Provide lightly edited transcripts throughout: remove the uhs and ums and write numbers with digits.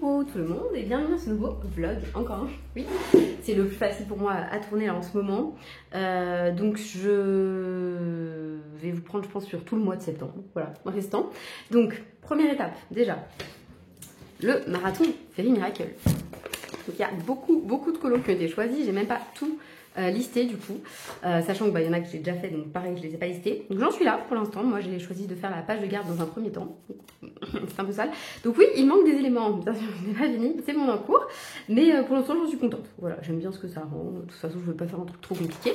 Coucou tout le monde et bienvenue dans ce nouveau vlog, encore un, oui, c'est le plus facile pour moi à tourner là en ce moment, donc je vais vous prendre je pense sur tout le mois de septembre, voilà, en restant. Donc première étape déjà, le marathon Fairy Miracle. Donc il y a beaucoup de colos qui ont été choisis, j'ai même pas tout listé du coup, sachant que y en a que j'ai déjà fait, donc pareil je les ai pas listés. Donc j'en suis là pour l'instant, moi j'ai choisi de faire la page de garde dans un premier temps, c'est un peu sale. Donc oui, il manque des éléments, bien sûr je n'ai pas fini, c'est mon en cours, mais pour l'instant j'en suis contente. Voilà, j'aime bien ce que ça rend, de toute façon je ne veux pas faire un truc trop compliqué.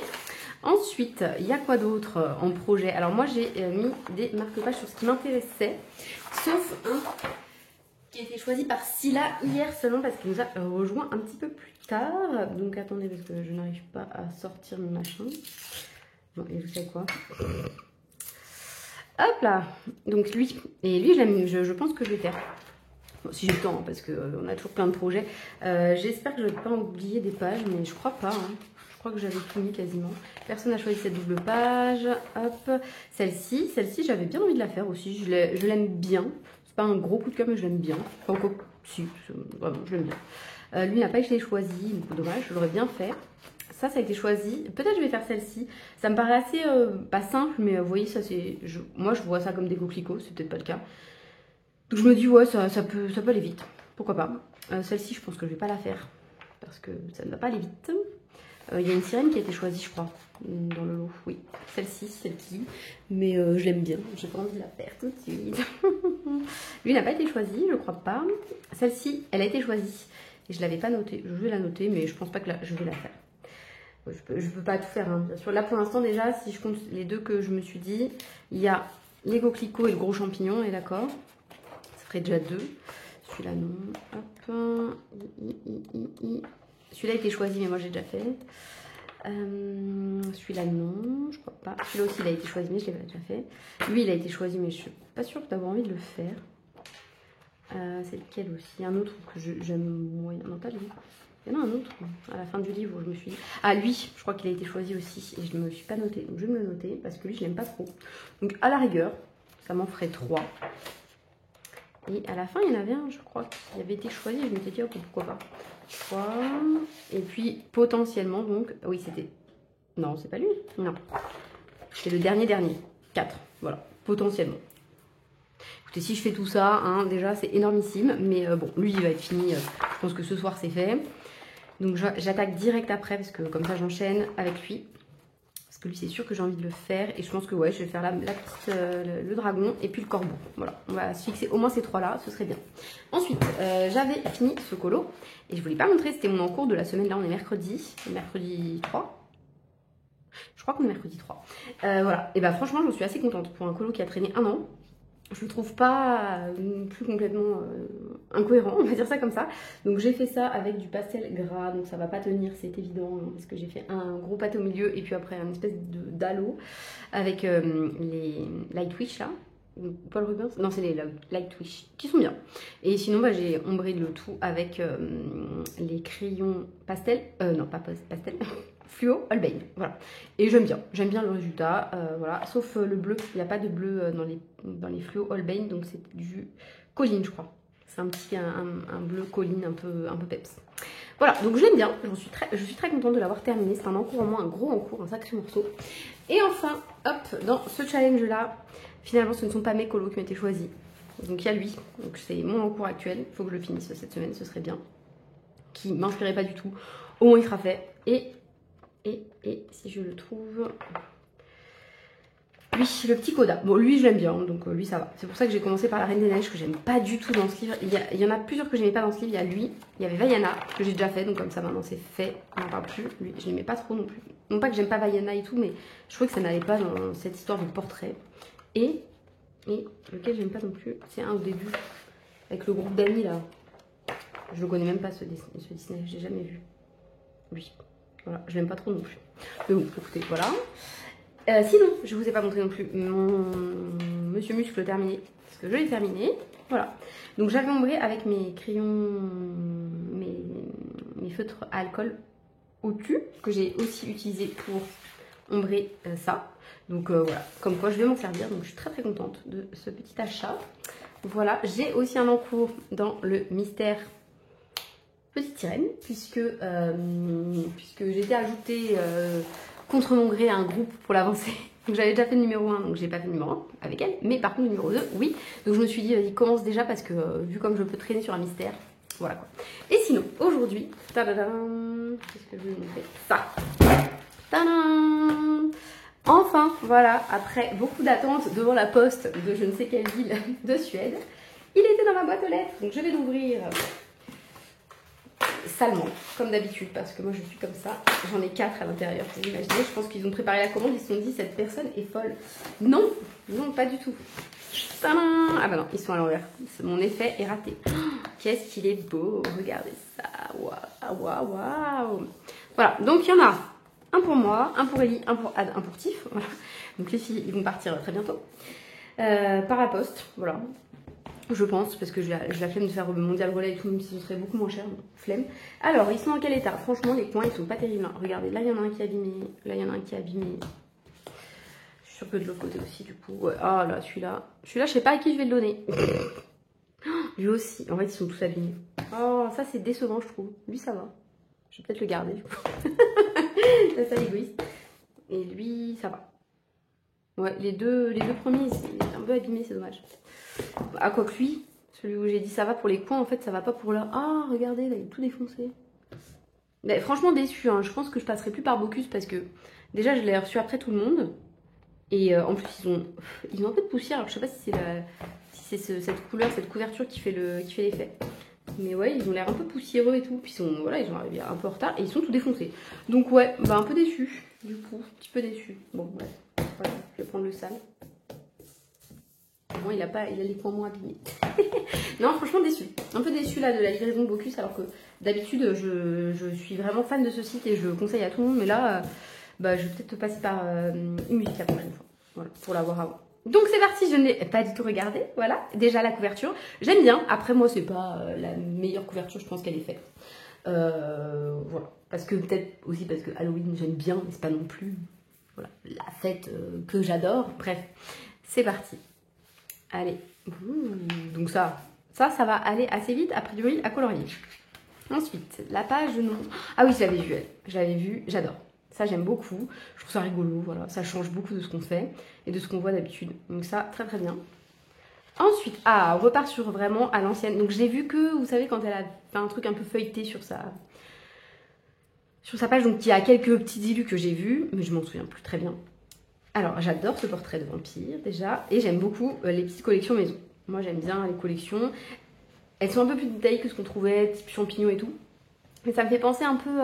Ensuite, il y a quoi d'autre en projet? Alors moi j'ai mis des marque-pages sur ce qui m'intéressait, sauf un qui a été choisi par Scylla hier seulement parce qu'il nous a rejoint un petit peu plus tard. Donc attendez parce que je n'arrive pas à sortir mon machin. Bon, et vous savez quoi? Hop là. Donc lui, et lui je pense que je vais faire. Bon, si j'ai le temps, hein, parce qu'on a toujours plein de projets. J'espère que je ne vais pas oublier des pages, mais je crois pas. Hein. Je crois que j'avais tout mis quasiment. Personne n'a choisi cette double page. Hop, celle-ci j'avais bien envie de la faire aussi. Je l'aime bien. C'est pas un gros coup de cœur, mais je l'aime bien. Enfin, encore, si, vraiment, je l'aime bien. Lui n'a pas été choisi, donc dommage, je l'aurais bien fait. Ça a été choisi. Peut-être je vais faire celle-ci. Ça me paraît assez, pas simple, mais vous voyez, ça c'est. Moi, je vois ça comme des coquelicots, c'est peut-être pas le cas. Donc je me dis, ouais, ça peut aller vite. Pourquoi pas. Celle-ci, je pense que je vais pas la faire, parce que ça ne va pas aller vite. Il y a une sirène qui a été choisie, je crois, dans le lot. Oui, celle-ci. Mais je l'aime bien. J'ai pas envie de la faire tout de suite. Lui n'a pas été choisi, je crois pas. Celle-ci, elle a été choisie. Et je l'avais pas notée. Je vais la noter, mais je pense pas que je vais la faire. Je peux pas tout faire, hein, bien sûr. Là, pour l'instant, déjà, si je compte les deux que je me suis dit, il y a les coquelicots et le gros champignon, on est d'accord? Ça ferait déjà deux. Celui-là, non. Hop. Celui-là a été choisi, mais moi j'ai déjà fait. Celui-là, non, je crois pas. Celui-là aussi, il a été choisi, mais je l'ai déjà fait. Lui, il a été choisi, mais je suis pas sûre d'avoir envie de le faire. C'est lequel aussi? Un autre que j'aime moyen. Non, pas lui. Il y en a un autre à la fin du livre où je me suis dit. Ah, lui, je crois qu'il a été choisi aussi. Et je ne me suis pas noté. Donc je vais me le noter parce que lui, je l'aime pas trop. Donc à la rigueur, ça m'en ferait 3. Et à la fin, il y en avait un, je crois, qui avait été choisi. Je m'étais dit, ok, pourquoi pas. 3. Et puis, potentiellement, donc... Oui, c'était... Non, c'est pas lui. Non. C'est le dernier. 4. Voilà. Potentiellement. Écoutez, si je fais tout ça, hein, déjà, c'est énormissime. Mais bon, lui, il va être fini. Je pense que ce soir, c'est fait. Donc, j'attaque direct après, parce que comme ça, j'enchaîne avec lui. Parce que lui, c'est sûr que j'ai envie de le faire. Et je pense que, ouais, je vais faire le dragon et puis le corbeau. Voilà, on va se fixer au moins ces 3-là, ce serait bien. Ensuite, j'avais fini ce colo. Et je voulais pas montrer, c'était mon en cours de la semaine. Là, on est mercredi 3. Je crois qu'on est mercredi 3. Voilà, et bah franchement, je suis assez contente pour un colo qui a traîné 1 an. Je le trouve pas plus complètement incohérent, on va dire ça comme ça. Donc j'ai fait ça avec du pastel gras, donc ça va pas tenir, c'est évident, hein, parce que j'ai fait un gros pâté au milieu et puis après une espèce d'halo avec les Lightwish là. Paul Rubens, non c'est les Lightwish qui sont bien. Et sinon bah, j'ai ombré le tout avec les crayons pastel, non pas pastel, fluo Holbein, voilà. Et j'aime bien le résultat, voilà. Sauf le bleu, il n'y a pas de bleu dans les fluo Holbein, donc c'est du colline je crois. C'est un bleu colline un peu peps. Voilà, donc je l'aime bien, je suis très contente de l'avoir terminé. C'est un encours en moins, un gros encours, un sacré morceau. Et enfin, hop, dans ce challenge là, finalement ce ne sont pas mes colos qui ont été choisis. Donc il y a lui, donc c'est mon encours actuel, il faut que je le finisse cette semaine, ce serait bien. Qui m'inspirait pas du tout, au moins il sera fait. Et si je le trouve... Lui, le petit Coda. Bon, lui, je l'aime bien, donc lui, ça va. C'est pour ça que j'ai commencé par la Reine des Neiges, que j'aime pas du tout dans ce livre. Il y en a plusieurs que j'aimais pas dans ce livre. Il y a lui, il y avait Vaiana, que j'ai déjà fait, donc comme ça, maintenant, c'est fait. On n'en parle plus. Lui, je l'aimais pas trop non plus. Non pas que j'aime pas Vaiana et tout, mais je trouvais que ça n'allait pas dans cette histoire de portrait. Et lequel j'aime pas non plus, c'est un au début, avec le groupe d'amis, là. Je le connais même pas, ce Disney, je l'ai jamais vu. Lui. Voilà, je l'aime pas trop non plus. Mais bon, écoutez, voilà. Sinon, je vous ai pas montré non plus mon Monsieur Muscle terminé, parce que je l'ai terminé. Voilà. Donc j'avais ombré avec mes crayons, mes feutres à alcool au-dessus, que j'ai aussi utilisé pour ombrer ça. Donc voilà, comme quoi je vais m'en servir. Donc je suis très contente de ce petit achat. Voilà, j'ai aussi un encours dans le mystère petite sirène, puisque j'ai été ajoutée contre mon gré à un groupe pour l'avancer. Donc j'avais déjà fait le numéro 1, donc j'ai pas fait le numéro 1 avec elle, mais par contre le numéro 2, oui. Donc je me suis dit, vas-y, commence déjà parce que vu comme je peux traîner sur un mystère, voilà quoi. Et sinon, aujourd'hui, tadadam, qu'est-ce que je vais vous montrer? Ça. Tadam. Enfin, voilà, après beaucoup d'attentes devant la poste de je ne sais quelle ville de Suède, il était dans ma boîte aux lettres, donc je vais l'ouvrir salement, comme d'habitude, parce que moi je suis comme ça. J'en ai 4 à l'intérieur, vous imaginez. Je pense qu'ils ont préparé la commande, ils se sont dit cette personne est folle. Non, non, pas du tout. Tadam. Ah bah non, ils sont à l'envers. Mon effet est raté. Oh, qu'est-ce qu'il est beau, regardez ça. Waouh, waouh, waouh. Voilà, donc il y en a un pour moi, un pour Ellie, un pour Ad, un pour Tiff. Voilà. Donc les filles, ils vont partir très bientôt. Par la poste, voilà. Je pense, parce que j'ai la flemme de faire le mondial relais et tout, même si ce serait beaucoup moins cher, flemme. Alors, ils sont en quel état? Franchement, les coins, ils sont pas terribles. Hein. Regardez, là, il y en a un qui est abîmé. Là, il y en a un qui est abîmé. Je suis sûre que de l'autre côté aussi, du coup. Ouais. Ah là, celui-là. Celui-là, je sais pas à qui je vais le donner. Lui aussi. En fait, ils sont tous abîmés. Oh, ça, c'est décevant, je trouve. Lui, ça va. Je vais peut-être le garder, du coup. C'est ça, l'égoïste. Et lui, ça va. Ouais, les deux premiers, c'est un peu abîmé, c'est dommage. Ah, quoi que lui, celui où j'ai dit ça va pour les coins, en fait, ça va pas pour là. Ah, regardez, là, il est tout défoncé. Mais franchement, déçu, hein. Je pense que je passerai plus par Bocuse parce que déjà, je l'ai reçu après tout le monde. Et en plus, ils ont un peu de poussière. Alors, je sais pas si c'est cette couleur, cette couverture qui fait l'effet. Mais ouais, ils ont l'air un peu poussiéreux et tout. Puis voilà, ils sont arrivés un peu en retard et ils sont tout défoncés. Donc ouais, bah un peu déçu, du coup. Un petit peu déçu. Bon, ouais. Voilà, je vais prendre le sale. Bon, il a les coins moins abîmés. Non, franchement déçu. Un peu déçu là de la livraison de Bocuse, alors que d'habitude je suis vraiment fan de ce site et je le conseille à tout le monde. Mais là, bah, je vais peut-être passer par Imusique la prochaine fois. Voilà, pour l'avoir avant. Donc c'est parti, je n'ai pas du tout regardé. Voilà, déjà la couverture. J'aime bien. Après, moi, c'est pas la meilleure couverture, je pense qu'elle est faite. Voilà. Parce que peut-être aussi parce que Halloween, j'aime bien, mais c'est pas non plus voilà, la fête que j'adore. Bref, c'est parti. Allez, donc ça va aller assez vite, a priori, à colorier. Ensuite, la page non. Ah oui, je l'avais vue, elle. Je l'avais vue, j'adore. Ça, j'aime beaucoup. Je trouve ça rigolo, voilà. Ça change beaucoup de ce qu'on fait et de ce qu'on voit d'habitude. Donc ça, très très bien. Ensuite, on repart sur vraiment à l'ancienne. Donc je l'ai vu que, vous savez, quand elle a fait un truc un peu feuilleté sur sa page. Donc il y a quelques petits illus que j'ai vus, mais je m'en souviens plus très bien. Alors, j'adore ce portrait de vampire, déjà. Et j'aime beaucoup les petites collections maison. Moi, j'aime bien les collections. Elles sont un peu plus détaillées que ce qu'on trouvait, type champignons et tout. Mais ça me fait penser un peu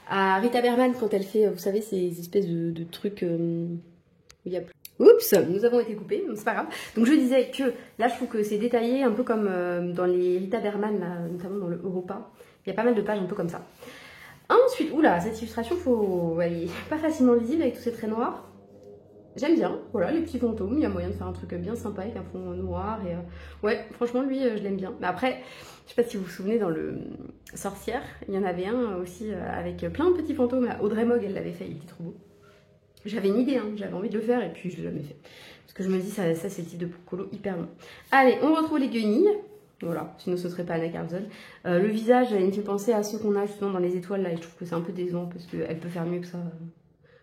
à Rita Berman quand elle fait, vous savez, ces espèces de trucs où il y a plus... Oups, nous avons été coupés, c'est pas grave. Donc, je disais que là, je trouve que c'est détaillé un peu comme dans les Rita Berman, là, notamment dans le Europa. Il y a pas mal de pages un peu comme ça. Ensuite, oula, cette illustration, elle est pas facilement lisible avec tous ces traits noirs. J'aime bien, voilà, les petits fantômes, il y a moyen de faire un truc bien sympa avec un fond noir et ouais, franchement lui je l'aime bien. Mais après, je sais pas si vous vous souvenez dans le Sorcière, il y en avait un aussi avec plein de petits fantômes. Audrey Mogg elle l'avait fait, il était trop beau. J'avais une idée, hein, j'avais envie de le faire et puis je l'ai jamais fait. Parce que je me dis ça c'est le type de colo hyper long. Allez, on retrouve les guenilles. Voilà, sinon ce serait pas Anna Carlson. Le visage, il me fait penser à ceux qu'on a justement dans les étoiles là et je trouve que c'est un peu décevant parce qu'elle peut faire mieux que ça,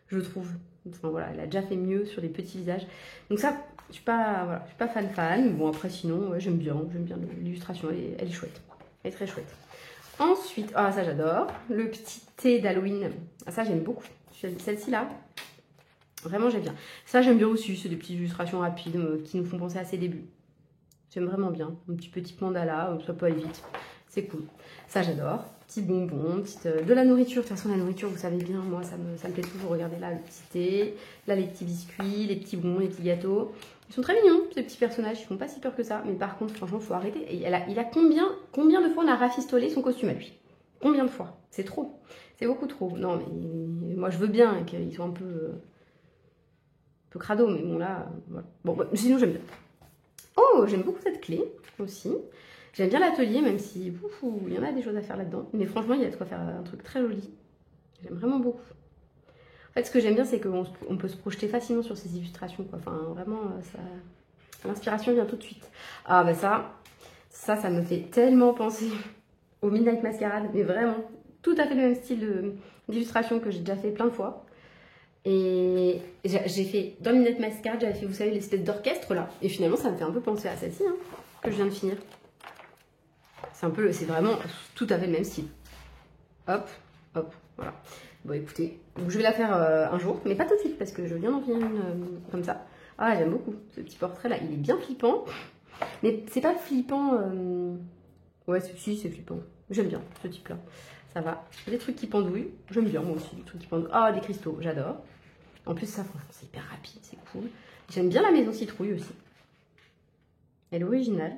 je trouve. Enfin, voilà, elle a déjà fait mieux sur les petits visages. Donc ça, je suis pas fan. Bon après sinon, ouais, j'aime bien l'illustration, elle est chouette. Elle est très chouette. Ensuite, ça j'adore. Le petit thé d'Halloween. Ah, ça j'aime beaucoup. Celle-ci là, vraiment j'aime bien. Ça j'aime bien aussi, c'est des petites illustrations rapides qui nous font penser à ses débuts. J'aime vraiment bien. Un petit mandala, ça peut aller vite. C'est cool. Ça j'adore. Petits bonbons, de la nourriture. De toute façon, la nourriture, vous savez bien, moi, ça me plaît toujours. Regardez là, le petit thé, là, les petits biscuits, les petits bonbons, les petits gâteaux. Ils sont très mignons, ces petits personnages. Ils font pas si peur que ça. Mais par contre, franchement, il faut arrêter. Et il a combien de fois on a rafistolé son costume à lui? Combien de fois? C'est trop. C'est beaucoup trop. Non, mais moi, je veux bien qu'ils soient un peu crado, mais bon, là, voilà. Bon, sinon, j'aime bien. Oh, j'aime beaucoup cette clé aussi. J'aime bien l'atelier, même si il y en a des choses à faire là-dedans. Mais franchement, il y a de quoi faire un truc très joli. J'aime vraiment beaucoup. En fait, ce que j'aime bien, c'est qu'on peut se projeter facilement sur ces illustrations, quoi. Enfin, vraiment, l'inspiration vient tout de suite. Ah, bah ça me fait tellement penser au Midnight Masquerade, mais vraiment tout à fait le même style d'illustration que j'ai déjà fait plein de fois. Et j'ai fait, dans Midnight Masquerade, j'avais fait, vous savez, l'espèce d'orchestre là. Et finalement, ça me fait un peu penser à celle-ci, hein, que je viens de finir. C'est vraiment tout à fait le même style. Hop, hop, voilà. Bon, écoutez, donc je vais la faire un jour, mais pas tout de suite, parce que je viens d'en finir une comme ça. Ah, j'aime beaucoup ce petit portrait là, il est bien flippant. Mais c'est pas flippant. Ouais, si, c'est flippant. J'aime bien ce type-là. Ça va. Des trucs qui pendouillent. J'aime bien moi aussi, des trucs qui pendouillent. Ah, des cristaux, j'adore. En plus, ça, franchement, c'est hyper rapide, c'est cool. J'aime bien la maison citrouille aussi. Elle est originale.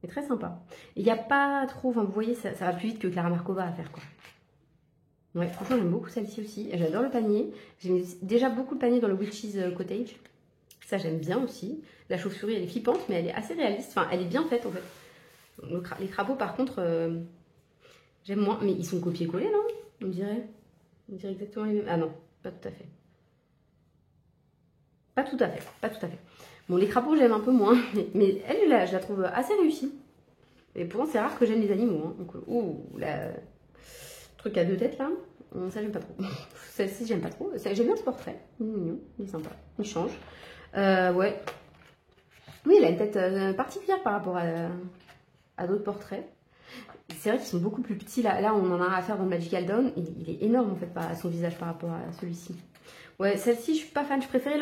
Elle est très sympa. Il n'y a pas trop. Enfin, vous voyez, ça va plus vite que Clara Markova à faire, quoi. Ouais, franchement, j'aime beaucoup celle-ci aussi. J'adore le panier. J'aime déjà beaucoup le panier dans le Witch's Cottage. Ça, j'aime bien aussi. La chauve-souris, elle est flippante, mais elle est assez réaliste. Enfin, elle est bien faite, en fait. Les crapauds, par contre, j'aime moins. Mais ils sont copiés-collés, non? On dirait. On dirait exactement les mêmes. Ah non, pas tout à fait. Pas tout à fait. Pas tout à fait. Bon, les crapauds, j'aime un peu moins. Mais elle, là, je la trouve assez réussie. Et pourtant, c'est rare que j'aime les animaux. Hein. Donc, la truc à deux têtes, là. Ça, j'aime pas trop. Celle-ci, j'aime pas trop. J'aime bien ce portrait. Il est mignon. Il est sympa. Il change. Ouais. Oui, il a une tête particulière par rapport à d'autres portraits. C'est vrai qu'ils sont beaucoup plus petits. Là, on en a à faire dans Magical Dawn. Il est énorme, en fait, à son visage par rapport à celui-ci. Ouais, celle-ci, je suis pas fan. Je préférais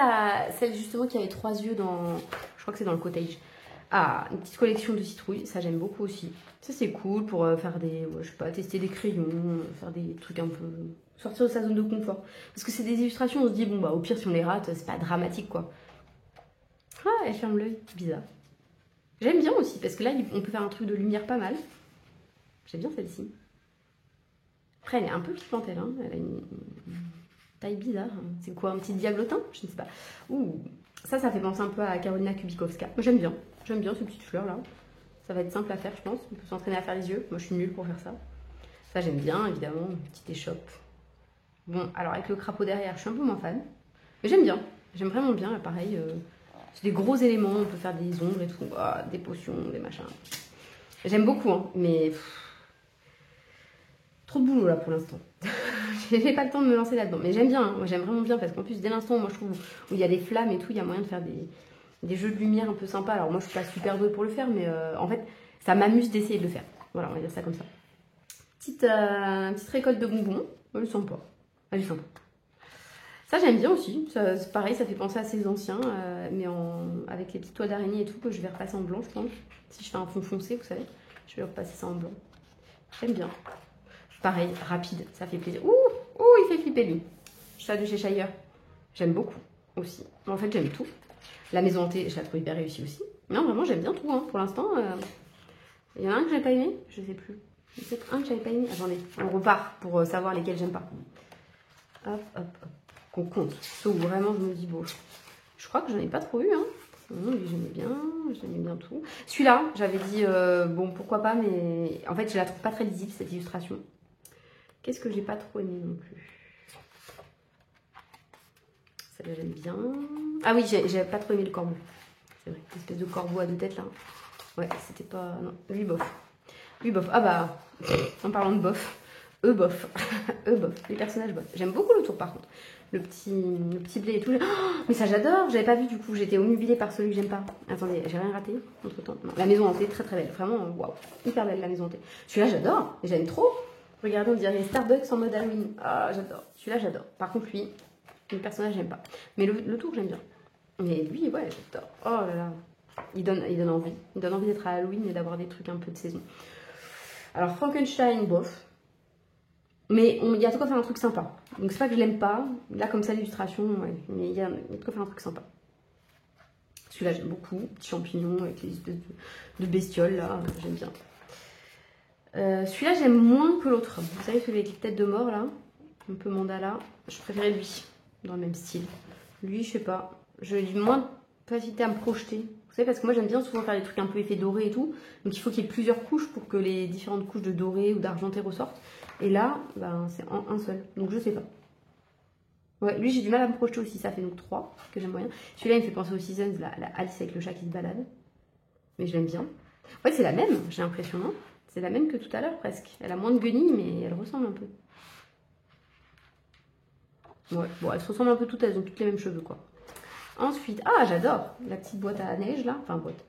celle, justement, qui avait 3 yeux dans... Je crois que c'est dans le cottage. Ah, une petite collection de citrouilles. Ça, j'aime beaucoup aussi. Ça, c'est cool pour faire des... je sais pas, tester des crayons, faire des trucs un peu... sortir de sa zone de confort. Parce que c'est des illustrations, on se dit, bon, bah, au pire, si on les rate, c'est pas dramatique, quoi. Ah, elle ferme l'œil. Bizarre. J'aime bien aussi, parce que là, on peut faire un truc de lumière pas mal. J'aime bien celle-ci. Après, elle est un peu piquante, elle. Hein. Elle a une taille bizarre. C'est quoi, un petit diablotin? Je ne sais pas. Ouh, ça fait penser un peu à Karolina Kubikowska. Moi, j'aime bien. J'aime bien ces petites fleurs-là. Ça va être simple à faire, je pense. On peut s'entraîner à faire les yeux. Moi, je suis nulle pour faire ça. Ça, j'aime bien, évidemment. Une petite échoppe. Bon, alors, avec le crapaud derrière, je suis un peu moins fan. Mais j'aime bien. J'aime vraiment bien, là, pareil. C'est des gros éléments. On peut faire des ombres et tout. Oh, des potions, des machins. J'aime beaucoup, hein, mais... trop de boulot, là, pour l'instant. J'ai pas le temps de me lancer là-dedans. Mais j'aime bien, hein. Moi, j'aime vraiment bien, parce qu'en plus, dès l'instant, moi, je trouve, où il y a des flammes et tout, il y a moyen de faire des jeux de lumière un peu sympas. Alors, moi, je suis pas super douée pour le faire, mais en fait, ça m'amuse d'essayer de le faire. Voilà, on va dire ça comme ça. Petite récolte de bonbons. Elle est sympa. Elle est sympa. Ça, j'aime bien aussi. C'est pareil, ça fait penser à ces anciens, mais avec les petits toits d'araignée et tout, que je vais repasser en blanc, je pense. Si je fais un fond foncé, vous savez, je vais repasser ça en blanc. J'aime bien. Pareil, rapide, ça fait plaisir. Ouh, il fait flipper lui. Chat de chez Shire. J'aime beaucoup aussi. En fait, j'aime tout. La maison hantée, je la trouve hyper réussie aussi. Non, vraiment, j'aime bien tout. Hein. Pour l'instant, il y en a un que j'avais pas aimé. Je sais plus. Il y a peut-être un que j'avais pas aimé. Attendez, on repart pour savoir lesquels j'aime pas. Hop, hop, hop. Qu'on compte. Ceux où vraiment je me dis, bon, je crois que j'en ai pas trop eu. Hein. Lui, j'aimais bien tout. Celui-là, j'avais dit, bon, pourquoi pas, mais en fait, je la trouve pas très lisible, cette illustration. Qu'est-ce que j'ai pas trop aimé non plus? Celle-là, j'aime bien. Ah oui, j'ai pas trop aimé le corbeau. C'est vrai, l'espèce de corbeau à deux têtes, là. Ouais, c'était pas... Non, lui, bof. Lui, bof. Ah bah, en parlant de bof, eux, bof. Eux, bof. Les personnages, bof. J'aime beaucoup le tour, par contre. Le petit blé et tout. Oh, mais ça, j'adore. J'avais pas vu, du coup. J'étais omnubilée par celui que j'aime pas. Attendez, j'ai rien raté entre-temps. Non, la maison hantée, très très belle. Vraiment, waouh. Hyper belle, la maison hantée. Celui-là, j'adore. J'aime trop. Regardez, on dirait Starbucks en mode Halloween. Ah, j'adore. Celui-là, j'adore. Par contre, lui, le personnage, j'aime pas. Mais le tour, j'aime bien. Mais lui, ouais, j'adore. Oh là là. Il donne envie. Il donne envie d'être à Halloween et d'avoir des trucs un peu de saison. Alors, Frankenstein, bof. Mais il y a de quoi faire un truc sympa. Donc, c'est pas que je l'aime pas. Là, comme ça, l'illustration, ouais. Mais il y a de quoi faire un truc sympa. Celui-là, j'aime beaucoup. Petit champignon avec les espèces de bestioles, là. J'aime bien. Celui-là, j'aime moins que l'autre. Vous savez, celui avec les têtes de mort, là. Un peu mandala. Je préférais lui, dans le même style. Lui, je sais pas. J'ai moins de facilité à me projeter. Vous savez, parce que moi, j'aime bien souvent faire des trucs un peu effets dorés et tout. Donc, il faut qu'il y ait plusieurs couches pour que les différentes couches de doré ou d'argenté ressortent. Et là, ben, c'est en un seul. Donc, je sais pas. Ouais, lui, j'ai du mal à me projeter aussi. Ça fait donc 3 que j'aime moyen. Celui-là, il me fait penser aux Seasons, la Alice avec le chat qui se balade. Mais je l'aime bien. En fait, c'est la même, j'ai l'impression, non? C'est la même que tout à l'heure presque. Elle a moins de guenilles, mais elle ressemble un peu. Ouais, bon, elles se ressemblent un peu toutes, elles ont toutes les mêmes cheveux, quoi. Ensuite, ah, j'adore la petite boîte à neige, là. Enfin, boîte.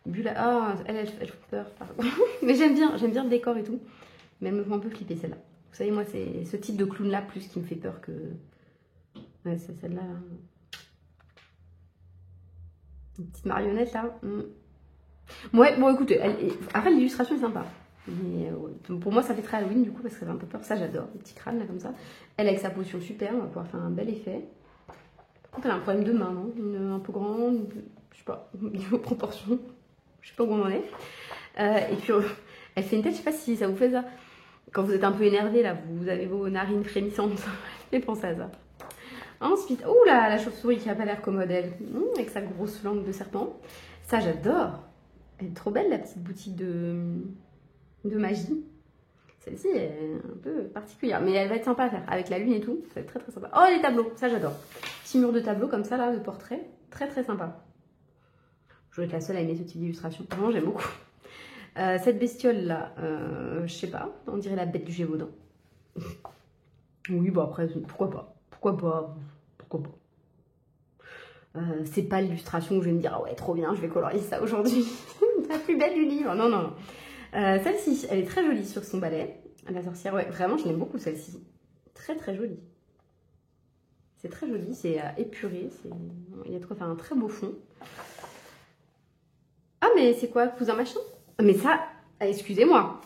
Bulle, ah, elle fait peur, pardon. Mais j'aime bien le décor et tout. Mais elle me fait un peu flipper, celle-là. Vous savez, moi, c'est ce type de clown-là, plus qui me fait peur que... Ouais, c'est celle-là. Une petite marionnette, là. Ouais, bon, écoutez, après, l'illustration est sympa. Mais pour moi, ça fait très Halloween, du coup, parce que ça fait un peu peur. Ça, j'adore, les petits crânes, là, comme ça. Elle, avec sa potion super, on va pouvoir faire un bel effet. Par contre, elle a un problème de main, non? Un peu grande, je sais pas, niveau proportion. Je sais pas où on en est. Et puis, elle fait une tête, je sais pas si ça vous fait ça. Quand vous êtes un peu énervé, là, vous avez vos narines frémissantes. J'ai pensé à ça. Ensuite, oh là, la chauve-souris qui a pas l'air commode, elle. Avec sa grosse langue de serpent. Ça, j'adore. Elle est trop belle, la petite boutique de magie. Celle-ci est un peu particulière, mais elle va être sympa à faire. Avec la lune et tout, ça va être très très sympa. Oh, les tableaux, ça j'adore. Petit mur de tableaux comme ça, là, de portrait. Très très sympa. Je dois être la seule à aimer ce type d'illustration. Vraiment, j'aime beaucoup. Cette bestiole-là, je sais pas, on dirait la bête du Gévaudan. Oui, bon après, pourquoi pas. Pourquoi pas. Pourquoi pas. C'est pas l'illustration où je vais me dire, ah ouais, trop bien, je vais colorier ça aujourd'hui. La plus belle du livre. Non, non, non. Celle-ci, elle est très jolie sur son balai. La sorcière, ouais, vraiment, je l'aime beaucoup celle-ci. Très, très jolie. C'est très joli, c'est épuré. Il y a de quoi faire un très beau fond. Ah, mais c'est quoi, cousin machin? Mais ça, excusez-moi.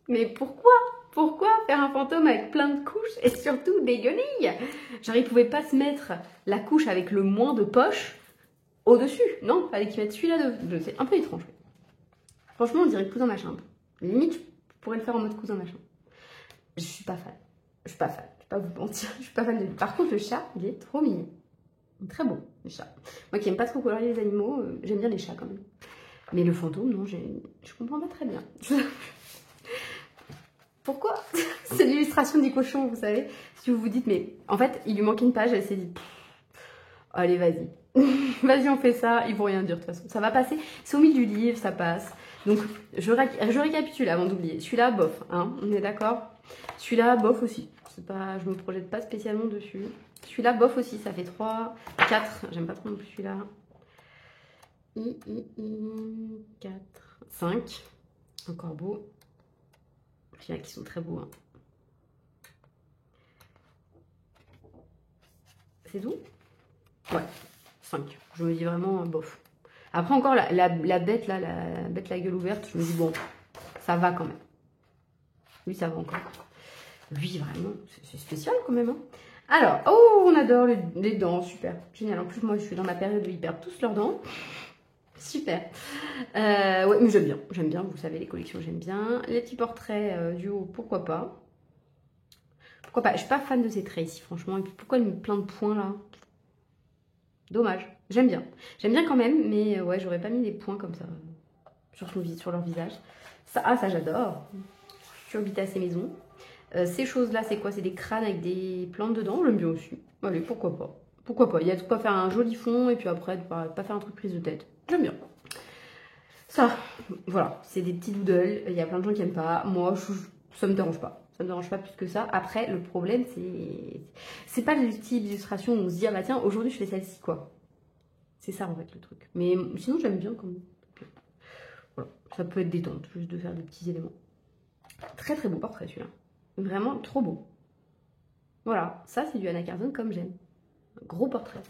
Mais pourquoi? Pourquoi faire un fantôme avec plein de couches et surtout des guenilles? Genre, il pouvait pas se mettre la couche avec le moins de poches au-dessus. Non, fallait qu'il mette celui-là de... C'est un peu étrange. Franchement, on dirait cousin machin. Limite, je pourrais le faire en mode cousin machin. Je suis pas fan. Je suis pas fan. Je vais pas vous mentir. Je suis pas fan de lui. Par contre, le chat, il est trop mignon. Il est très beau, le chat. Moi qui aime pas trop colorier les animaux, j'aime bien les chats quand même. Mais le fantôme, non, je comprends pas très bien. Pourquoi? C'est l'illustration du cochon, vous savez. Si vous vous dites, mais en fait, il lui manque une page, elle s'est dit, allez, vas-y. Vas-y, on fait ça, ils vont rien dire de toute façon. Ça va passer, c'est au milieu du livre, ça passe. Donc, je récapitule avant d'oublier. Celui-là, bof, hein, on est d'accord. Celui-là, bof aussi. Pas, je me projette pas spécialement dessus. Celui-là, bof aussi, ça fait 3, 4. J'aime pas trop non plus celui-là. 4, 5. Encore beau. Il y en a qui sont très beaux. Hein. C'est tout? Ouais, 5. Je me dis vraiment bof. Après encore la bête là, la bête la gueule ouverte, je me dis bon, ça va quand même. Lui ça va encore. Lui vraiment, c'est spécial quand même. Hein. Alors, oh on adore les dents, super, génial. En plus moi je suis dans ma période où ils perdent tous leurs dents. Super. Ouais mais j'aime bien, vous savez les collections j'aime bien. Les petits portraits du haut, pourquoi pas. Pourquoi pas, je suis pas fan de ces traits ici franchement. Et puis pourquoi elle met plein de points là? Dommage. J'aime bien. J'aime bien quand même, mais ouais, j'aurais pas mis des points comme ça sur leur visage. Ça j'adore. Je suis habitée à ces maisons. Ces choses-là, c'est quoi? C'est des crânes avec des plantes dedans. J'aime bien aussi. Allez, pourquoi pas? Pourquoi pas? Il y a de quoi faire un joli fond et puis après, pas faire un truc prise de tête. J'aime bien. Ça, voilà. C'est des petits doodles. Il y a plein de gens qui aiment pas. Moi, ça me dérange pas. Ça me dérange pas plus que ça. Après, le problème, c'est pas le type d'illustration où on se dit, ah bah tiens, aujourd'hui, je fais celle-ci, quoi. C'est ça, en fait, le truc. Mais sinon, j'aime bien quand même. Voilà. Ça peut être détente, juste de faire des petits éléments. Très, très beau portrait, celui-là. Vraiment trop beau. Voilà. Ça, c'est du Anna Carzone comme j'aime. Un gros portrait.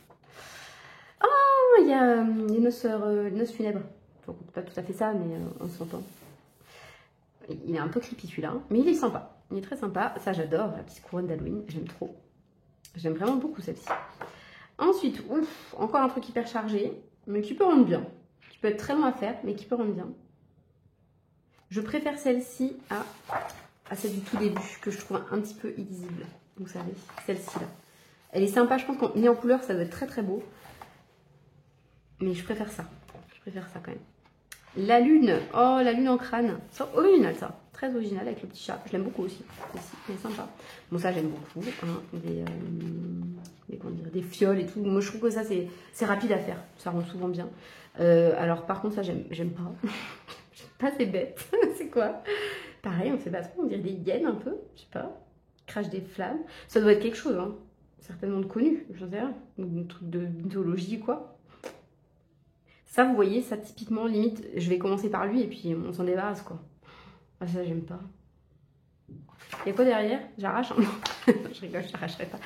Oh, il y a les noces funèbres. Enfin, pas tout à fait ça, mais on s'entend. Il est un peu creepy, celui-là. Mais il est sympa. Il est très sympa. Ça, j'adore. La petite couronne d'Halloween. J'aime trop. J'aime vraiment beaucoup celle-ci. Ensuite, ouf, encore un truc hyper chargé, mais qui peut rendre bien. Qui peut être très long à faire, mais qui peut rendre bien. Je préfère celle-ci à celle du tout début, que je trouve un petit peu illisible. Vous savez, celle-ci là. Elle est sympa, je pense qu'en mis en couleur, ça doit être très très beau. Mais je préfère ça. Je préfère ça quand même. La lune. Oh, la lune en crâne. C'est original ça. Très original avec le petit chat. Je l'aime beaucoup aussi. Elle est sympa. Bon, ça j'aime beaucoup. Hein. Des fioles et tout. Moi je trouve que ça c'est rapide à faire. Ça rend souvent bien. Alors par contre, ça j'aime pas. pas, c'est bête. C'est quoi? Pareil, on sait pas trop, on dirait des hyènes un peu, je sais pas. Crache des flammes. Ça doit être quelque chose, hein. Certainement de connu, je sais rien. Un truc de mythologie, quoi. Ça, vous voyez, ça typiquement, limite, je vais commencer par lui et puis on s'en débarrasse, quoi. Ah, ça, j'aime pas. Il y a quoi derrière? J'arrache, hein. Je rigole, je n'arracherai pas.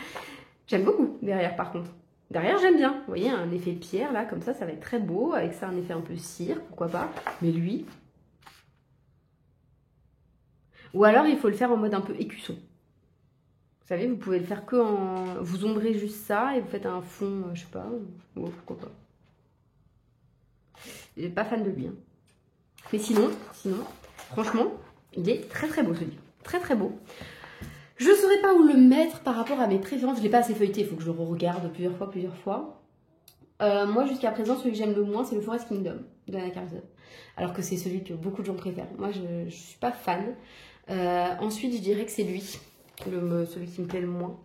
J'aime beaucoup derrière, par contre. Derrière, j'aime bien. Vous voyez, un effet pierre, là, comme ça va être très beau. Avec ça, un effet un peu cire, pourquoi pas. Mais lui... Ou alors, il faut le faire en mode un peu écusson. Vous savez, vous pouvez le faire que en... Vous ombrez juste ça et vous faites un fond, je sais pas. Oh, pourquoi pas. Je suis pas fan de lui. Hein. Mais sinon, franchement, il est très très beau ce livre. Très très beau. Je ne saurais pas où le mettre par rapport à mes préférences. Je ne l'ai pas assez feuilleté, il faut que je le regarde plusieurs fois. Moi, jusqu'à présent, celui que j'aime le moins, c'est le Forest Kingdom de Anna Carlson. Alors que c'est celui que beaucoup de gens préfèrent. Moi, je ne suis pas fan. Ensuite, je dirais que c'est lui, celui qui me plaît le moins.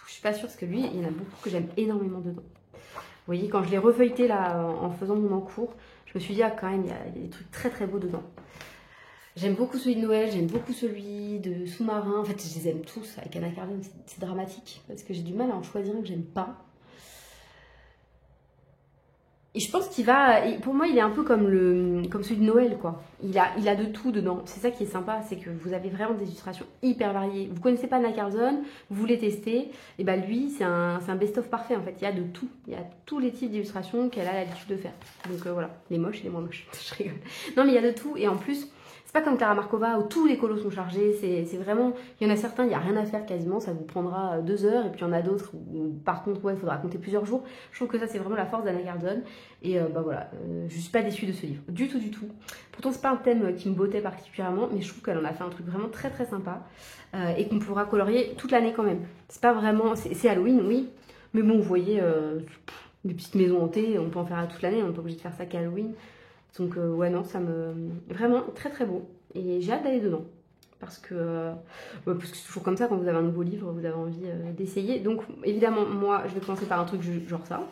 Je suis pas sûre parce que lui, il y en a beaucoup que j'aime énormément dedans. Vous voyez, quand je l'ai refeuilleté là en faisant mon encours, je me suis dit, ah, quand même, il y a des trucs très très beaux dedans. J'aime beaucoup celui de Noël, j'aime beaucoup celui de sous-marin. En fait, je les aime tous. Avec Anna Carlson, c'est dramatique parce que j'ai du mal à en choisir un que j'aime pas. Et je pense qu'il va... Pour moi, il est un peu comme celui de Noël, quoi. Il a de tout dedans. C'est ça qui est sympa, c'est que vous avez vraiment des illustrations hyper variées. Vous connaissez pas Anna Carlson, vous voulez tester, et ben lui, c'est un best-of parfait, en fait. Il y a de tout. Il y a tous les types d'illustrations qu'elle a l'habitude de faire. Donc voilà, les moches et les moins moches. Je rigole. Non, mais il y a de tout. Et en plus... C'est pas comme Clara Markova où tous les colos sont chargés, c'est vraiment... Il y en a certains, il n'y a rien à faire quasiment, ça vous prendra 2 heures, et puis il y en a d'autres où par contre, ouais, il faudra compter plusieurs jours. Je trouve que ça, c'est vraiment la force d'Anna Carlson. Et bah voilà, je suis pas déçue de ce livre, du tout, du tout. Pourtant, c'est pas un thème qui me bottait particulièrement, mais je trouve qu'elle en a fait un truc vraiment très très sympa, et qu'on pourra colorier toute l'année quand même. C'est pas vraiment... C'est Halloween, oui, mais bon, vous voyez, des petites maisons hantées, on peut en faire à toute l'année, on n'est pas obligé de faire ça qu'à Halloween. Donc ouais non, ça me... Vraiment très très beau. Et j'ai hâte d'aller dedans. Parce que c'est toujours comme ça, quand vous avez un nouveau livre, vous avez envie d'essayer. Donc évidemment, moi, je vais commencer par un truc genre ça.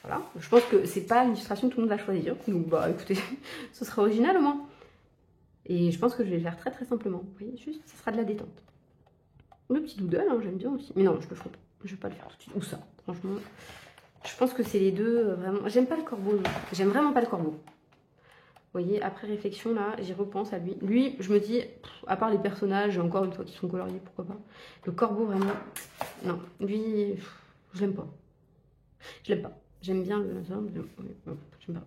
Voilà. Je pense que c'est pas l'illustration que tout le monde va choisir. Donc bah écoutez, ce sera original au moins. Et je pense que je vais le faire très très simplement. Vous voyez, juste, ça sera de la détente. Le petit doodle, hein, j'aime bien aussi. Mais non, je le ferai pas. Je vais pas le faire tout de suite. Ou ça, franchement. Je pense que c'est les deux, vraiment... J'aime pas le corbeau, non. J'aime vraiment pas le corbeau. Vous voyez, après réflexion, là, j'y repense à lui. Lui, je me dis, à part les personnages, encore une fois, qui sont coloriés, pourquoi pas. Le corbeau, vraiment, non. Lui, je l'aime pas. Je l'aime pas. J'aime bien le... J'aime pas.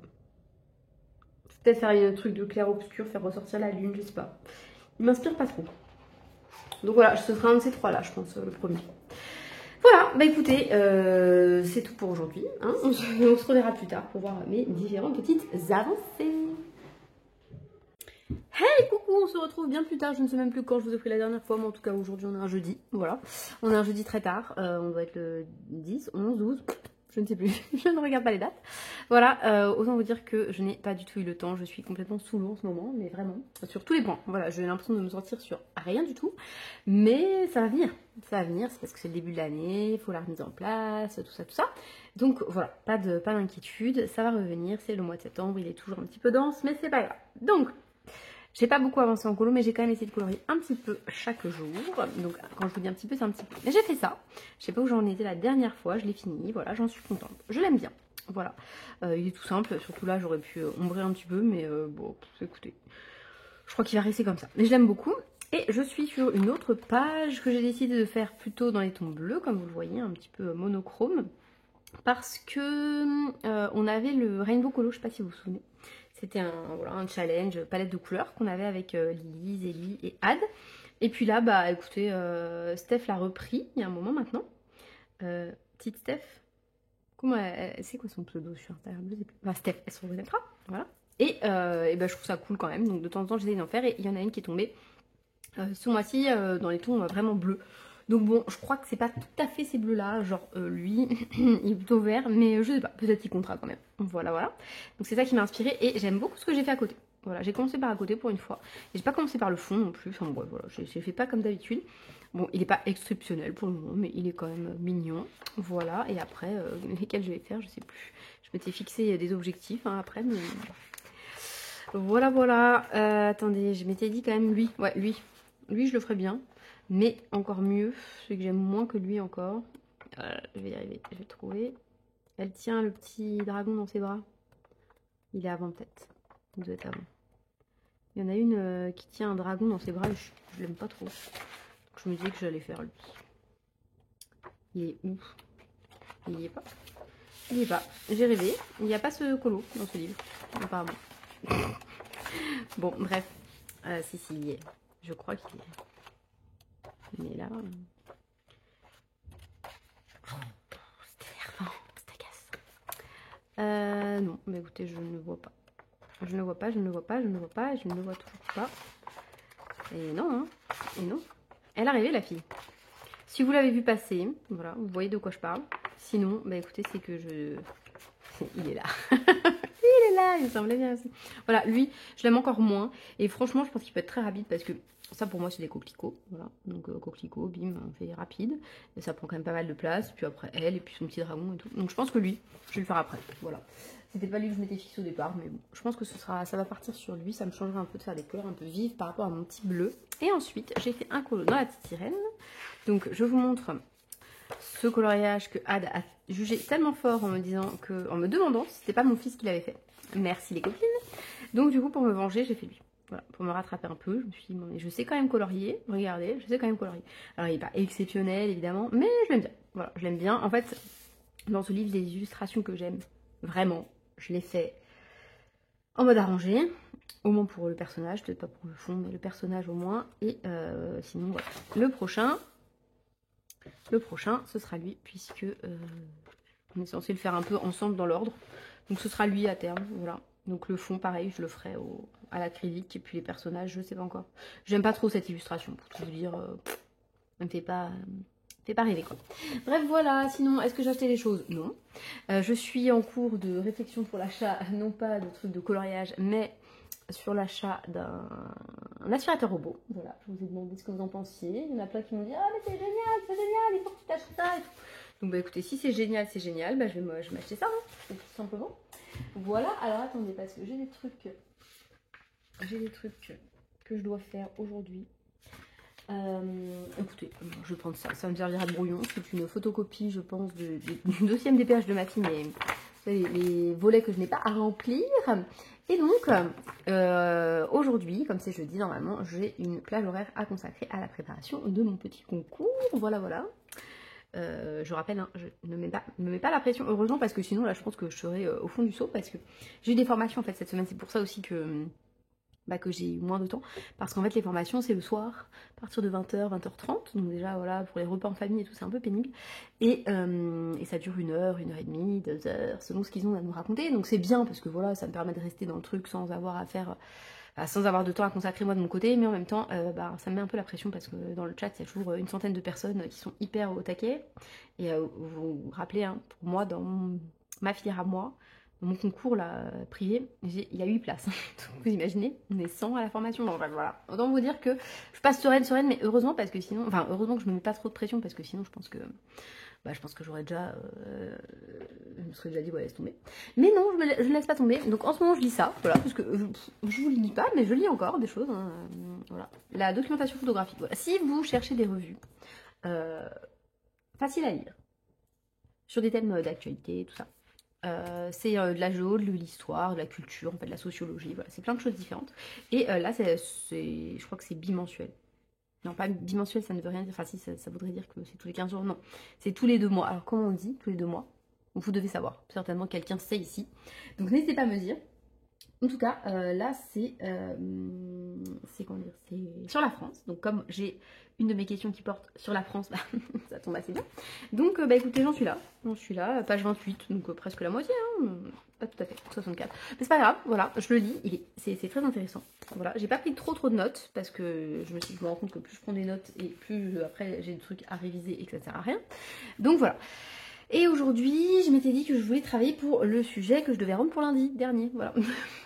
Peut-être faire un truc de clair-obscur, faire ressortir la lune, je sais pas. Il m'inspire pas trop. Donc voilà, ce sera un de ces trois-là, je pense, le premier. Voilà, bah écoutez, c'est tout pour aujourd'hui. Hein. On se reverra plus tard pour voir mes différentes petites avancées. Hey, coucou, on se retrouve bien plus tard, je ne sais même plus quand je vous ai pris la dernière fois, mais en tout cas aujourd'hui on est un jeudi, voilà. On est un jeudi très tard, on doit être le 10, 11, 12, je ne sais plus, je ne regarde pas les dates. Voilà, autant vous dire que je n'ai pas du tout eu le temps, je suis complètement sous l'eau en ce moment, mais vraiment, sur tous les points. Voilà, j'ai l'impression de me sortir sur rien du tout, mais ça va venir, c'est parce que c'est le début de l'année, il faut la remise en place, tout ça. Donc voilà, pas d'inquiétude, ça va revenir, c'est le mois de septembre, il est toujours un petit peu dense, mais c'est pas grave. Donc, j'ai pas beaucoup avancé en colo, mais j'ai quand même essayé de colorier un petit peu chaque jour. Donc quand je vous dis un petit peu, c'est un petit peu. Mais j'ai fait ça. Je sais pas où j'en étais la dernière fois, je l'ai fini. Voilà, j'en suis contente. Je l'aime bien. Voilà. Il est tout simple. Surtout là, j'aurais pu ombrer un petit peu, mais bon, écoutez. Je crois qu'il va rester comme ça. Mais je l'aime beaucoup. Et je suis sur une autre page que j'ai décidé de faire plutôt dans les tons bleus, comme vous le voyez, un petit peu monochrome. Parce que on avait le Rainbow Colo, je sais pas si vous vous souvenez. C'était un challenge palette de couleurs qu'on avait avec Lily, Zélie et Ad. Et puis là, bah écoutez, Steph l'a repris il y a un moment maintenant. Petite Steph, comment c'est quoi son pseudo sur Instagram? Je sais plus. Enfin, Steph, elle se reconnaîtra. Voilà. Et bah, je trouve ça cool quand même. Donc de temps en temps, j'essaie d'en faire. Et il y en a une qui est tombée ce mois-ci dans les tons vraiment bleus. Donc bon, je crois que c'est pas tout à fait ces bleus-là, genre lui, il est plutôt vert, mais je sais pas, peut-être qu'il comptera quand même. Voilà. Donc c'est ça qui m'a inspirée et j'aime beaucoup ce que j'ai fait à côté. Voilà, j'ai commencé par à côté pour une fois. Et j'ai pas commencé par le fond non plus, enfin bref, voilà, j'ai fait pas comme d'habitude. Bon, il est pas exceptionnel pour le moment, mais il est quand même mignon. Voilà, et après, lesquels je vais faire, je sais plus. Je m'étais fixé des objectifs hein, après, mais... Voilà, voilà. Attendez, je m'étais dit quand même lui. Ouais, lui. Lui, je le ferais bien. Mais encore mieux, c'est que j'aime moins que lui encore. Je vais y arriver, je vais le trouver. Elle tient le petit dragon dans ses bras. Il est avant peut-être. Il doit être avant. Il y en a une qui tient un dragon dans ses bras et je l'aime pas trop. Donc je me disais que j'allais faire lui. Il est où? Il y est pas. Il y est pas. J'ai rêvé. Il n'y a pas ce colo dans ce livre, apparemment. Bon, bref. Si, il y est. Je crois qu'il y est. Mais là... c'est énervant, c'est agace. Non, mais écoutez, je ne vois pas. Je ne vois pas, je ne vois pas, je ne vois pas, je ne vois toujours pas. Et non, hein. Et non. Elle est arrivée, la fille. Si vous l'avez vu passer, voilà, vous voyez de quoi je parle. Sinon, bah écoutez, c'est que je... Il est là. Il est là, il me semblait bien aussi. Voilà, lui, je l'aime encore moins. Et franchement, je pense qu'il peut être très rapide parce que ça, pour moi, c'est des coquelicots. Voilà, donc coquelicot, bim, on fait rapide. Et ça prend quand même pas mal de place. Puis après, elle, et puis son petit dragon et tout. Donc je pense que lui, je vais le faire après. Voilà. C'était pas lui que je m'étais fixé au départ, mais bon, je pense que ça va partir sur lui. Ça me changera un peu de faire des couleurs un peu vives par rapport à mon petit bleu. Et ensuite, j'ai fait un colo dans la petite sirène. Donc je vous montre ce coloriage que Ad a jugé tellement fort en me demandant si c'était pas mon fils qui l'avait fait. Merci les copines. Donc du coup, pour me venger, j'ai fait lui. Voilà, pour me rattraper un peu, je me suis dit, bon, mais je sais quand même colorier. Regardez, je sais quand même colorier. Alors il n'est pas exceptionnel évidemment, mais je l'aime bien. Voilà, je l'aime bien. En fait, dans ce livre, les illustrations que j'aime vraiment, je les fais en mode arrangé. Au moins pour le personnage, peut-être pas pour le fond, mais le personnage au moins. Et sinon, voilà. Le prochain, ce sera lui, puisque on est censé le faire un peu ensemble dans l'ordre. Donc ce sera lui à terme, voilà. Donc le fond, pareil, je le ferai à l'acrylique. Et puis les personnages, je sais pas encore. J'aime pas trop cette illustration, pour tout vous dire. Elle me fait pas rêver, quoi. Bref, voilà. Sinon, est-ce que j'ai acheté des choses? Non. Je suis en cours de réflexion pour l'achat, non pas de trucs de coloriage, mais sur l'achat d'un aspirateur robot. Voilà, je vous ai demandé ce que vous en pensiez. Il y en a plein qui m'ont dit, ah mais c'est génial, il faut que tu t'achètes ça. Donc bah écoutez, si c'est génial, bah, je vais m'acheter ça, hein, tout simplement. Voilà, alors attendez, parce que j'ai des trucs que je dois faire aujourd'hui. Écoutez, je vais prendre ça, ça me servira de brouillon. C'est une photocopie, je pense, du dossier MDPH de ma fille, mais les volets que je n'ai pas à remplir. Et donc, aujourd'hui, comme c'est jeudi, normalement, j'ai une plage horaire à consacrer à la préparation de mon petit concours. Voilà, voilà. Je rappelle, hein, je ne me mets pas la pression, heureusement, parce que sinon, là, je pense que je serais au fond du seau, parce que j'ai eu des formations, en fait, cette semaine. C'est pour ça aussi que j'ai eu moins de temps, parce qu'en fait les formations c'est le soir à partir de 20h, 20h30, donc déjà voilà, pour les repas en famille et tout c'est un peu pénible, et ça dure 1h, 1h30, 2h, selon ce qu'ils ont à nous raconter, donc c'est bien parce que voilà, ça me permet de rester dans le truc sans avoir à faire, sans avoir de temps à consacrer moi de mon côté, mais en même temps ça me met un peu la pression parce que dans le chat il y a toujours une centaine de personnes qui sont hyper au taquet, et vous vous rappelez, hein, pour moi dans ma filière à moi, dans mon concours là, privé, il y a 8 places. Donc, vous imaginez, on est 100 à la formation. Donc voilà. Autant vous dire que je passe sereine, mais heureusement parce que sinon, enfin heureusement que je me mets pas trop de pression parce que sinon je pense que j'aurais déjà, je me serais déjà dit ouais laisse tomber. Mais non, je ne laisse pas tomber. Donc en ce moment je lis ça, voilà, parce que je vous le lis pas, mais je lis encore des choses. Hein, voilà, la documentation photographique. Voilà. Si vous cherchez des revues faciles à lire sur des thèmes d'actualité, tout ça. C'est de la géo, de l'histoire, de la culture, en fait, de la sociologie, voilà, c'est plein de choses différentes. Et là, je crois que c'est bimensuel. Non, pas bimensuel, ça ne veut rien dire. Enfin, si, ça voudrait dire que c'est tous les 15 jours. Non, c'est tous les 2 mois. Alors, comment on dit tous les 2 mois? Vous devez savoir. Certainement, quelqu'un sait ici. Donc, n'hésitez pas à me dire. En tout cas, là, c'est sur la France. Donc, comme j'ai une de mes questions qui porte sur la France, bah, ça tombe assez bien. Donc, écoutez, j'en suis là, page 28, donc presque la moitié, hein, pas tout à fait, 64. Mais c'est pas grave, voilà, je le lis, c'est très intéressant. Voilà, j'ai pas pris trop de notes, parce que je me rends compte que plus je prends des notes, et plus après j'ai des trucs à réviser, et que ça sert à rien. Donc, voilà. Et aujourd'hui, je m'étais dit que je voulais travailler pour le sujet que je devais rendre pour lundi dernier, voilà,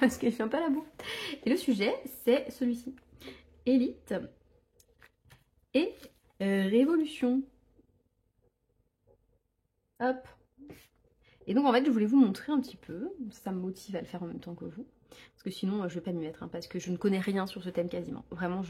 parce que je suis un peu à la bourre. Et le sujet, c'est celui-ci. Élite et révolution. Hop. Et donc en fait, je voulais vous montrer un petit peu, ça me motive à le faire en même temps que vous. Parce que sinon, je vais pas m'y mettre, hein, parce que je ne connais rien sur ce thème quasiment. Vraiment,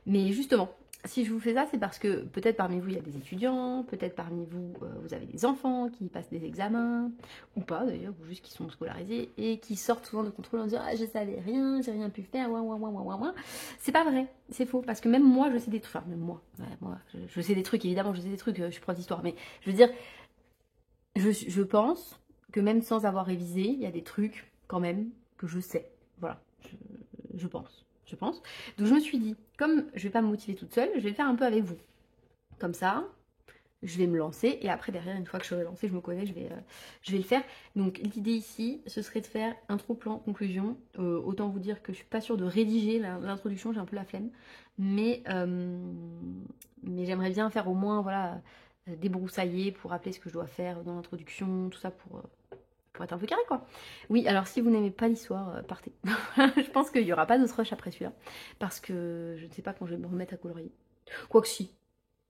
Mais justement, si je vous fais ça, c'est parce que peut-être parmi vous, il y a des étudiants, peut-être parmi vous, vous avez des enfants qui passent des examens, ou pas d'ailleurs, ou juste qui sont scolarisés, et qui sortent souvent de contrôle en disant « Ah, je savais rien, j'ai rien pu faire, ouin, ouin, ouin, ouin, ouin. » C'est pas vrai, c'est faux, parce que même moi, je sais des trucs, enfin même moi, ouais, je sais des trucs, évidemment, je sais des trucs, je suis prof d'histoire, mais je veux dire, je pense que même sans avoir révisé, il y a des trucs, quand même, que je sais. Voilà, je pense. Je pense. Donc je me suis dit, comme je vais pas me motiver toute seule, je vais le faire un peu avec vous. Comme ça, je vais me lancer et après derrière, une fois que je serai lancée, je me connais, je vais le faire. Donc l'idée ici, ce serait de faire intro, plan, conclusion. Autant vous dire que je suis pas sûre de rédiger l'introduction, j'ai un peu la flemme. Mais j'aimerais bien faire au moins, voilà, débroussailler pour rappeler ce que je dois faire dans l'introduction, tout ça pour être un peu carré quoi. Oui, alors si vous n'aimez pas l'histoire, partez. Je pense qu'il n'y aura pas d'autre rush après celui-là. Parce que je ne sais pas quand je vais me remettre à colorier. Quoique si.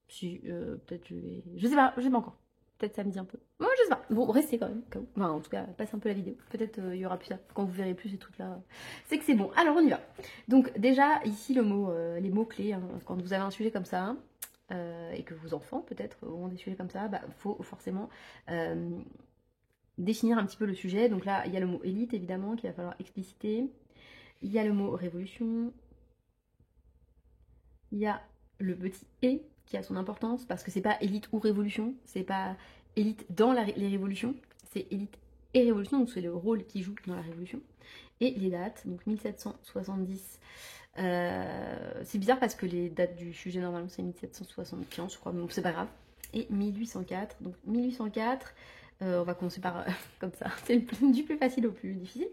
Si, peut-être je vais. Je sais pas encore. Peut-être ça me dit un peu. Moi, je sais pas. Bon, restez quand même. Enfin, en tout cas, passe un peu la vidéo. Peut-être il y aura plus ça. Quand vous verrez plus ces trucs-là, c'est que c'est bon. Alors, on y va. Donc, déjà, ici, les mots-clés, hein, quand vous avez un sujet comme ça, et que vos enfants, peut-être, ont des sujets comme ça, bah, faut forcément définir un petit peu le sujet. Donc là, il y a le mot élite, évidemment, qu'il va falloir expliciter. Il y a le mot révolution. Il y a le petit « et » qui a son importance, parce que c'est pas élite ou révolution, c'est pas élite dans les révolutions, c'est élite et révolution, donc c'est le rôle qui joue dans la révolution. Et les dates, donc 1770. C'est bizarre parce que les dates du sujet, normalement, c'est 1775, je crois, mais bon, c'est pas grave. Et 1804, donc 1804... on va commencer par comme ça, c'est du plus facile au plus difficile.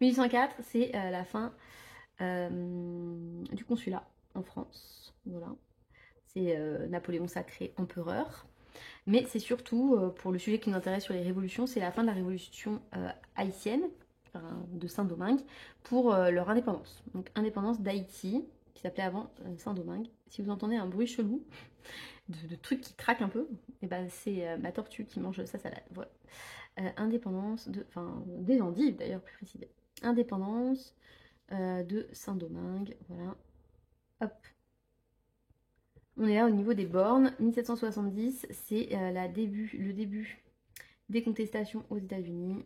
1804, c'est la fin du consulat en France. Voilà. C'est Napoléon sacré empereur. Mais c'est surtout, pour le sujet qui nous intéresse sur les révolutions, c'est la fin de la révolution haïtienne, de Saint-Domingue, pour leur indépendance. Donc indépendance d'Haïti, qui s'appelait avant Saint-Domingue. Si vous entendez un bruit chelou, de trucs qui craquent un peu, et ben c'est ma tortue qui mange sa salade. Voilà. Indépendance des endives d'ailleurs, plus précisément. Indépendance de Saint-Domingue, voilà. Hop. On est là au niveau des bornes. 1770, c'est le début des contestations aux États-Unis.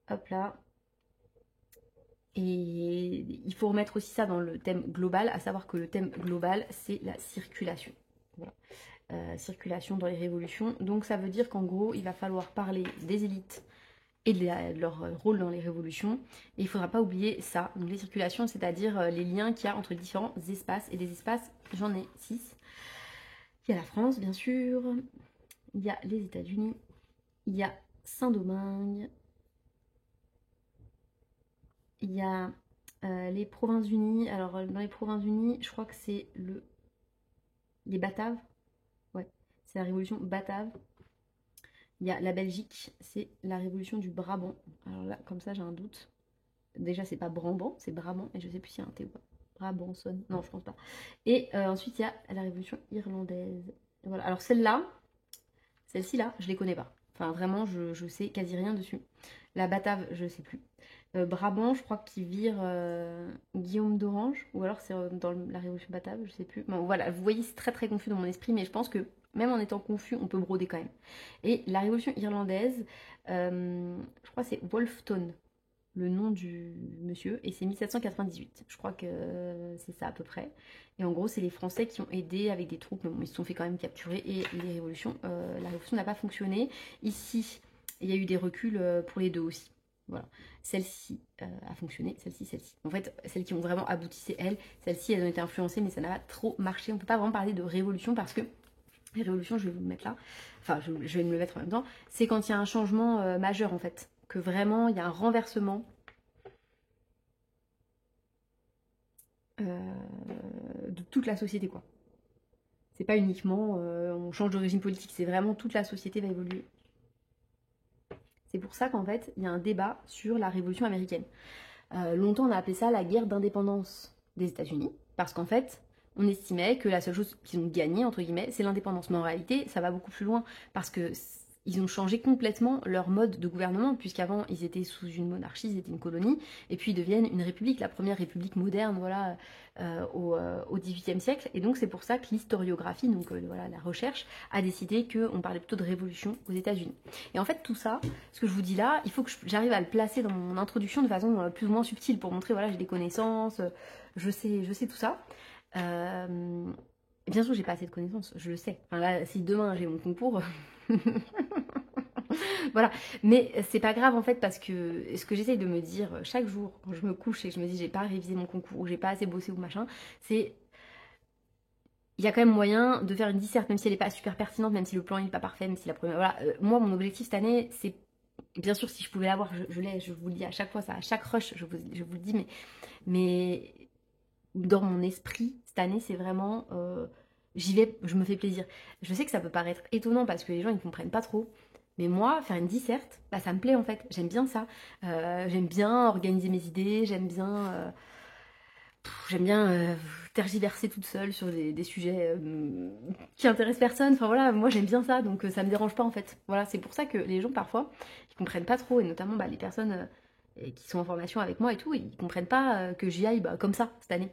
Hop là. Et il faut remettre aussi ça dans le thème global, à savoir que le thème global, c'est la circulation. Voilà. Circulation dans les révolutions. Donc ça veut dire qu'en gros, il va falloir parler des élites et de leur rôle dans les révolutions. Et il ne faudra pas oublier ça. Donc les circulations, c'est-à-dire les liens qu'il y a entre différents espaces. Et des espaces, j'en ai 6. Il y a la France, bien sûr. Il y a les États-Unis. Il y a Saint-Domingue. Il y a les Provinces-Unies. Alors, dans les Provinces-Unies, je crois que c'est les Bataves. Ouais, c'est la révolution batave. Il y a la Belgique, c'est la révolution du Brabant. Alors là, comme ça, j'ai un doute. Déjà, c'est pas Brabant, c'est Brabant. Et je sais plus s'il y a un T ou pas. Brabançonne. Non, je pense pas. Et ensuite, il y a la révolution irlandaise. Et voilà. Alors, celle-ci là, je les connais pas. Enfin, vraiment, je sais quasi rien dessus. La Batave, je sais plus. Brabant, je crois qu'il vire Guillaume d'Orange, ou alors c'est dans la Révolution batave, je sais plus. Bon, voilà, vous voyez, c'est très très confus dans mon esprit, mais je pense que même en étant confus, on peut broder quand même. Et la Révolution irlandaise, je crois que c'est Wolfton, le nom du monsieur, et c'est 1798. Je crois que c'est ça à peu près. Et en gros, c'est les Français qui ont aidé avec des troupes, mais bon, ils se sont fait quand même capturer, et la révolution n'a pas fonctionné. Ici, il y a eu des reculs pour les deux aussi. Voilà, celle-ci a fonctionné, celle-ci. En fait, celles qui ont vraiment abouti, c'est elles. Celles-ci, elles ont été influencées, mais ça n'a pas trop marché. On peut pas vraiment parler de révolution parce que les révolutions, je vais vous le mettre là, enfin, je vais me le mettre en même temps, c'est quand il y a un changement majeur, en fait. Que vraiment, il y a un renversement de toute la société, quoi. C'est pas uniquement on change de régime politique, c'est vraiment toute la société va évoluer. C'est pour ça qu'en fait, il y a un débat sur la révolution américaine. Longtemps, on a appelé ça la guerre d'indépendance des États-Unis, parce qu'en fait, on estimait que la seule chose qu'ils ont gagnée, entre guillemets, c'est l'indépendance. Mais en réalité, ça va beaucoup plus loin, parce que ils ont changé complètement leur mode de gouvernement, puisqu'avant ils étaient sous une monarchie, ils étaient une colonie, et puis ils deviennent une république, la première république moderne, voilà, au XVIIIe siècle. Et donc c'est pour ça que l'historiographie, donc voilà, la recherche, a décidé qu'on parlait plutôt de révolution aux États-Unis. Et en fait tout ça, ce que je vous dis là, il faut que j'arrive à le placer dans mon introduction de façon plus ou moins subtile pour montrer, voilà, j'ai des connaissances, je sais tout ça. Bien sûr, j'ai pas assez de connaissances, je le sais. Enfin là, si demain j'ai mon concours, voilà. Mais c'est pas grave en fait parce que ce que j'essaye de me dire chaque jour quand je me couche et que je me dis j'ai pas révisé mon concours ou j'ai pas assez bossé ou machin, c'est il y a quand même moyen de faire une disserte même si elle est pas super pertinente, même si le plan il est pas parfait, même si la première, voilà. Moi mon objectif cette année c'est bien sûr si je pouvais l'avoir, je l'ai, je vous le dis à chaque fois ça, à chaque rush je vous le dis, mais dans mon esprit, cette année, c'est vraiment... j'y vais, je me fais plaisir. Je sais que ça peut paraître étonnant parce que les gens, ils ne comprennent pas trop. Mais moi, faire une disserte, bah, ça me plaît en fait. J'aime bien ça. J'aime bien organiser mes idées. J'aime bien tergiverser toute seule sur des sujets qui intéressent personne. Enfin voilà, moi j'aime bien ça. Donc ça me dérange pas en fait. Voilà, c'est pour ça que les gens, parfois, ils comprennent pas trop. Et notamment bah, les personnes qui sont en formation avec moi et tout, ils comprennent pas que j'y aille bah, comme ça cette année.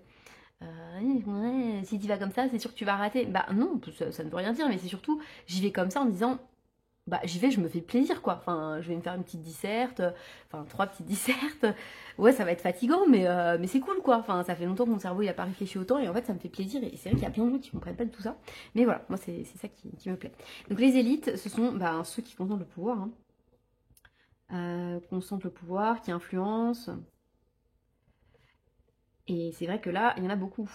Ouais, si tu vas comme ça, c'est sûr que tu vas rater. Bah non, ça ne veut rien dire, mais c'est surtout, j'y vais comme ça en me disant, bah j'y vais, je me fais plaisir quoi. Enfin, je vais me faire une petite disserte, enfin 3 petites dissertes. Ouais, ça va être fatigant, mais c'est cool quoi. Enfin, ça fait longtemps que mon cerveau il a pas réfléchi autant et en fait ça me fait plaisir. Et c'est vrai qu'il y a plein de gens qui comprennent pas de tout ça. Mais voilà, moi c'est ça qui me plaît. Donc les élites, ce sont bah, ceux qui concentrent le pouvoir, hein. Concentrent le pouvoir, qui influencent. Et c'est vrai que là, il y en a beaucoup.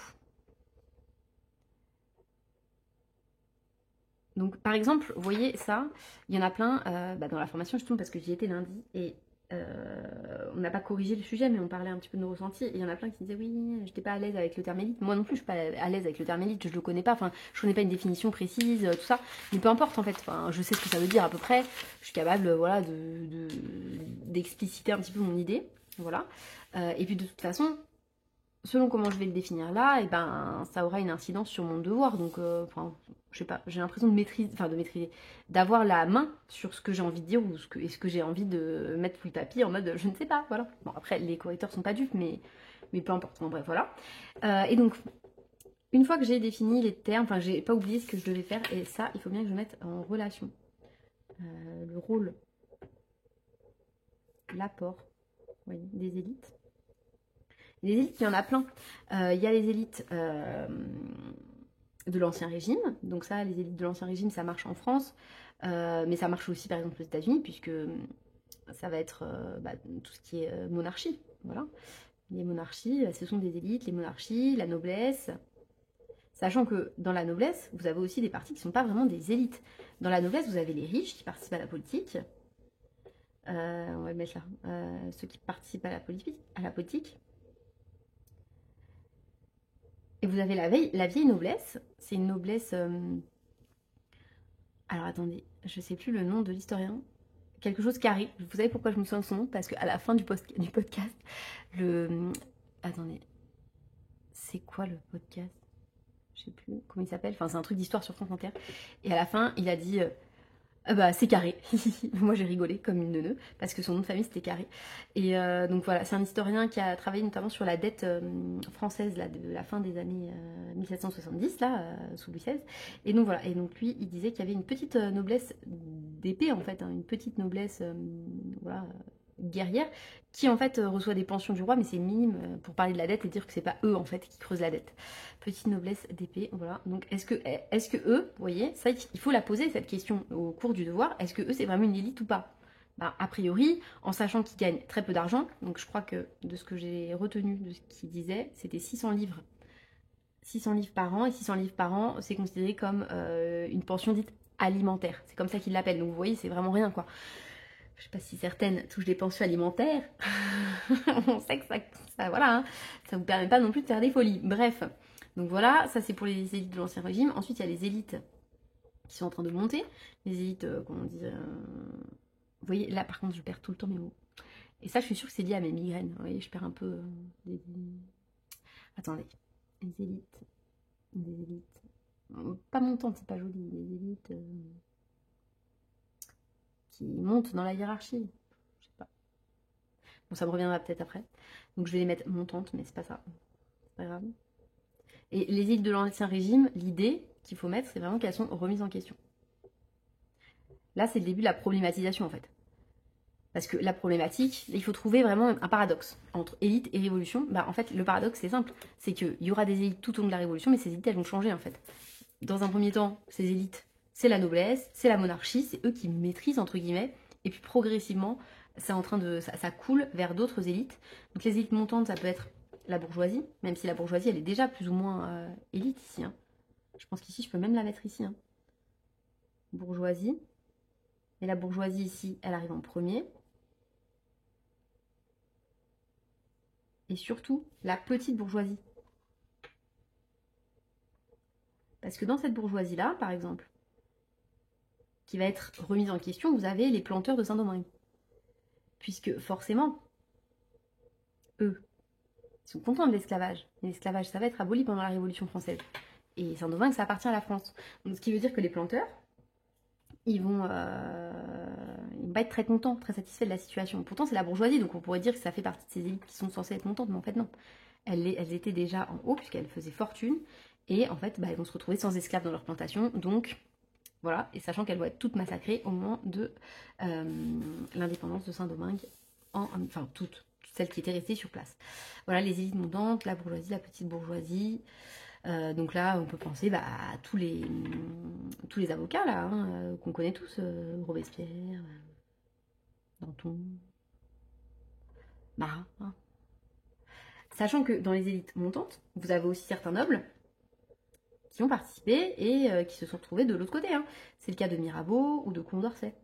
Donc, par exemple, vous voyez ça, il y en a plein bah, dans la formation, justement, parce que j'y étais lundi et on n'a pas corrigé le sujet, mais on parlait un petit peu de nos ressentis. Et il y en a plein qui disaient oui, j'étais pas à l'aise avec le terme élite. Moi non plus, je suis pas à l'aise avec le terme élite, je le connais pas. Enfin, je connais pas une définition précise, tout ça. Mais peu importe en fait. Enfin, je sais ce que ça veut dire à peu près. Je suis capable, voilà, d'expliciter un petit peu mon idée. Voilà. Et puis de toute façon, selon comment je vais le définir là, et ben ça aura une incidence sur mon devoir. Donc, enfin, je sais pas, j'ai l'impression de maîtriser, enfin de maîtriser, d'avoir la main sur ce que j'ai envie de dire ou ce que j'ai envie de mettre sous le tapis en mode je ne sais pas, voilà. Bon, après, les correcteurs sont pas dupes, mais peu importe. Bon, bref, voilà. Et donc, une fois que j'ai défini les termes, enfin, j'ai pas oublié ce que je devais faire, et ça, il faut bien que je mette en relation le rôle, l'apport, oui, des élites. Les élites, il y en a plein. Il y a les élites de l'Ancien Régime. Donc ça, les élites de l'Ancien Régime, ça marche en France. Mais ça marche aussi, par exemple, aux États-Unis, puisque ça va être bah, tout ce qui est monarchie. Voilà. Les monarchies, ce sont des élites, les monarchies, la noblesse. Sachant que dans la noblesse, vous avez aussi des partis qui ne sont pas vraiment des élites. Dans la noblesse, vous avez les riches qui participent à la politique. On va le mettre là. Ceux qui participent à la politique. Et vous avez la vieille noblesse. C'est une noblesse... alors attendez, je ne sais plus le nom de l'historien. Quelque chose carré. Vous savez pourquoi je me souviens de son nom? Parce qu'à la fin du podcast, le... Attendez. C'est quoi le podcast? Je sais plus comment il s'appelle. Enfin, c'est un truc d'histoire sur France Inter. Et à la fin, il a dit... ah bah c'est Carré. Moi j'ai rigolé comme une neuneu parce que son nom de famille c'était Carré. Et donc voilà, c'est un historien qui a travaillé notamment sur la dette française là, de la fin des années 1770 là, sous Louis XVI. Et donc voilà, et donc lui il disait qu'il y avait une petite noblesse d'épée en fait, hein, une petite noblesse voilà, guerrière qui en fait reçoit des pensions du roi, mais c'est minime pour parler de la dette et dire que c'est pas eux en fait qui creusent la dette. Petite noblesse d'épée, voilà. Donc est-ce que eux, vous voyez, ça il faut la poser cette question au cours du devoir, est-ce que eux c'est vraiment une élite ou pas? Ben, a priori, en sachant qu'ils gagnent très peu d'argent, donc je crois que de ce que j'ai retenu de ce qu'il disait, c'était 600 livres. 600 livres par an, et 600 livres par an, c'est considéré comme une pension dite alimentaire. C'est comme ça qu'ils l'appellent, donc vous voyez, c'est vraiment rien quoi. Je sais pas si certaines touchent des pensions alimentaires. On sait que ça voilà, hein, ça vous permet pas non plus de faire des folies. Bref, donc voilà, ça c'est pour les élites de l'Ancien Régime. Ensuite, il y a les élites qui sont en train de monter. Les élites, comment on dit... Vous voyez, là par contre, je perds tout le temps mes mots. Et ça, je suis sûre que c'est lié à mes migraines. Vous voyez, je perds un peu... Attendez. Les élites... Des élites... Pas montantes, c'est pas joli. Les élites... qui montent dans la hiérarchie. Je sais pas. Bon, ça me reviendra peut-être après. Donc je vais les mettre montantes, mais c'est pas ça. C'est pas grave. Et les élites de l'Ancien Régime, l'idée qu'il faut mettre, c'est vraiment qu'elles sont remises en question. Là, c'est le début de la problématisation, en fait. Parce que la problématique, il faut trouver vraiment un paradoxe entre élite et révolution. Bah, en fait, le paradoxe, c'est simple. C'est qu'il y aura des élites tout au long de la révolution, mais ces élites, elles vont changer, en fait. Dans un premier temps, ces élites, c'est la noblesse, c'est la monarchie, c'est eux qui maîtrisent, entre guillemets. Et puis, progressivement, c'est en train de, ça coule vers d'autres élites. Donc, les élites montantes, ça peut être la bourgeoisie, même si la bourgeoisie, elle est déjà plus ou moins élite ici. Hein. Je pense qu'ici, je peux même la mettre ici. Hein. Bourgeoisie. Et la bourgeoisie, ici, elle arrive en premier. Et surtout, la petite bourgeoisie. Parce que dans cette bourgeoisie-là, par exemple, qui va être remise en question, vous avez les planteurs de Saint-Domingue. Puisque forcément, eux, ils sont contents de l'esclavage. Et l'esclavage, ça va être aboli pendant la Révolution française. Et Saint-Domingue, ça appartient à la France. Donc ce qui veut dire que les planteurs, ils vont pas être très contents, très satisfaits de la situation. Pourtant, c'est la bourgeoisie, donc on pourrait dire que ça fait partie de ces élites qui sont censées être montantes, mais en fait, non. Elles étaient déjà en haut, puisqu'elles faisaient fortune, et en fait, elles vont se retrouver sans esclaves dans leur plantation, donc voilà, et sachant qu'elles vont être toutes massacrées au moment de l'indépendance de Saint-Domingue, enfin toutes celles qui étaient restées sur place. Voilà, les élites montantes, la bourgeoisie, la petite bourgeoisie. Donc là, on peut penser à tous les avocats là, hein, qu'on connaît tous, Robespierre, Danton, Marat. Hein. Sachant que dans les élites montantes, vous avez aussi certains nobles qui ont participé et qui se sont retrouvés de l'autre côté. Hein. C'est le cas de Mirabeau ou de Condorcet.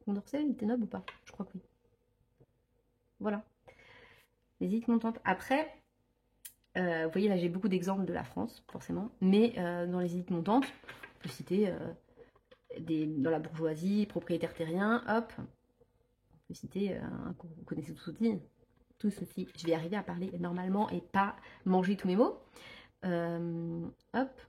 Condorcet, il était noble ou pas? Je crois que oui. Voilà. Les élites montantes. Après, vous voyez là, j'ai beaucoup d'exemples de la France, forcément. Mais dans les élites montantes, on peut citer dans la bourgeoisie, propriétaires terriens, hop. On peut citer vous connaissez tous aussi. Je vais arriver à parler normalement et pas manger tous mes mots. Hop.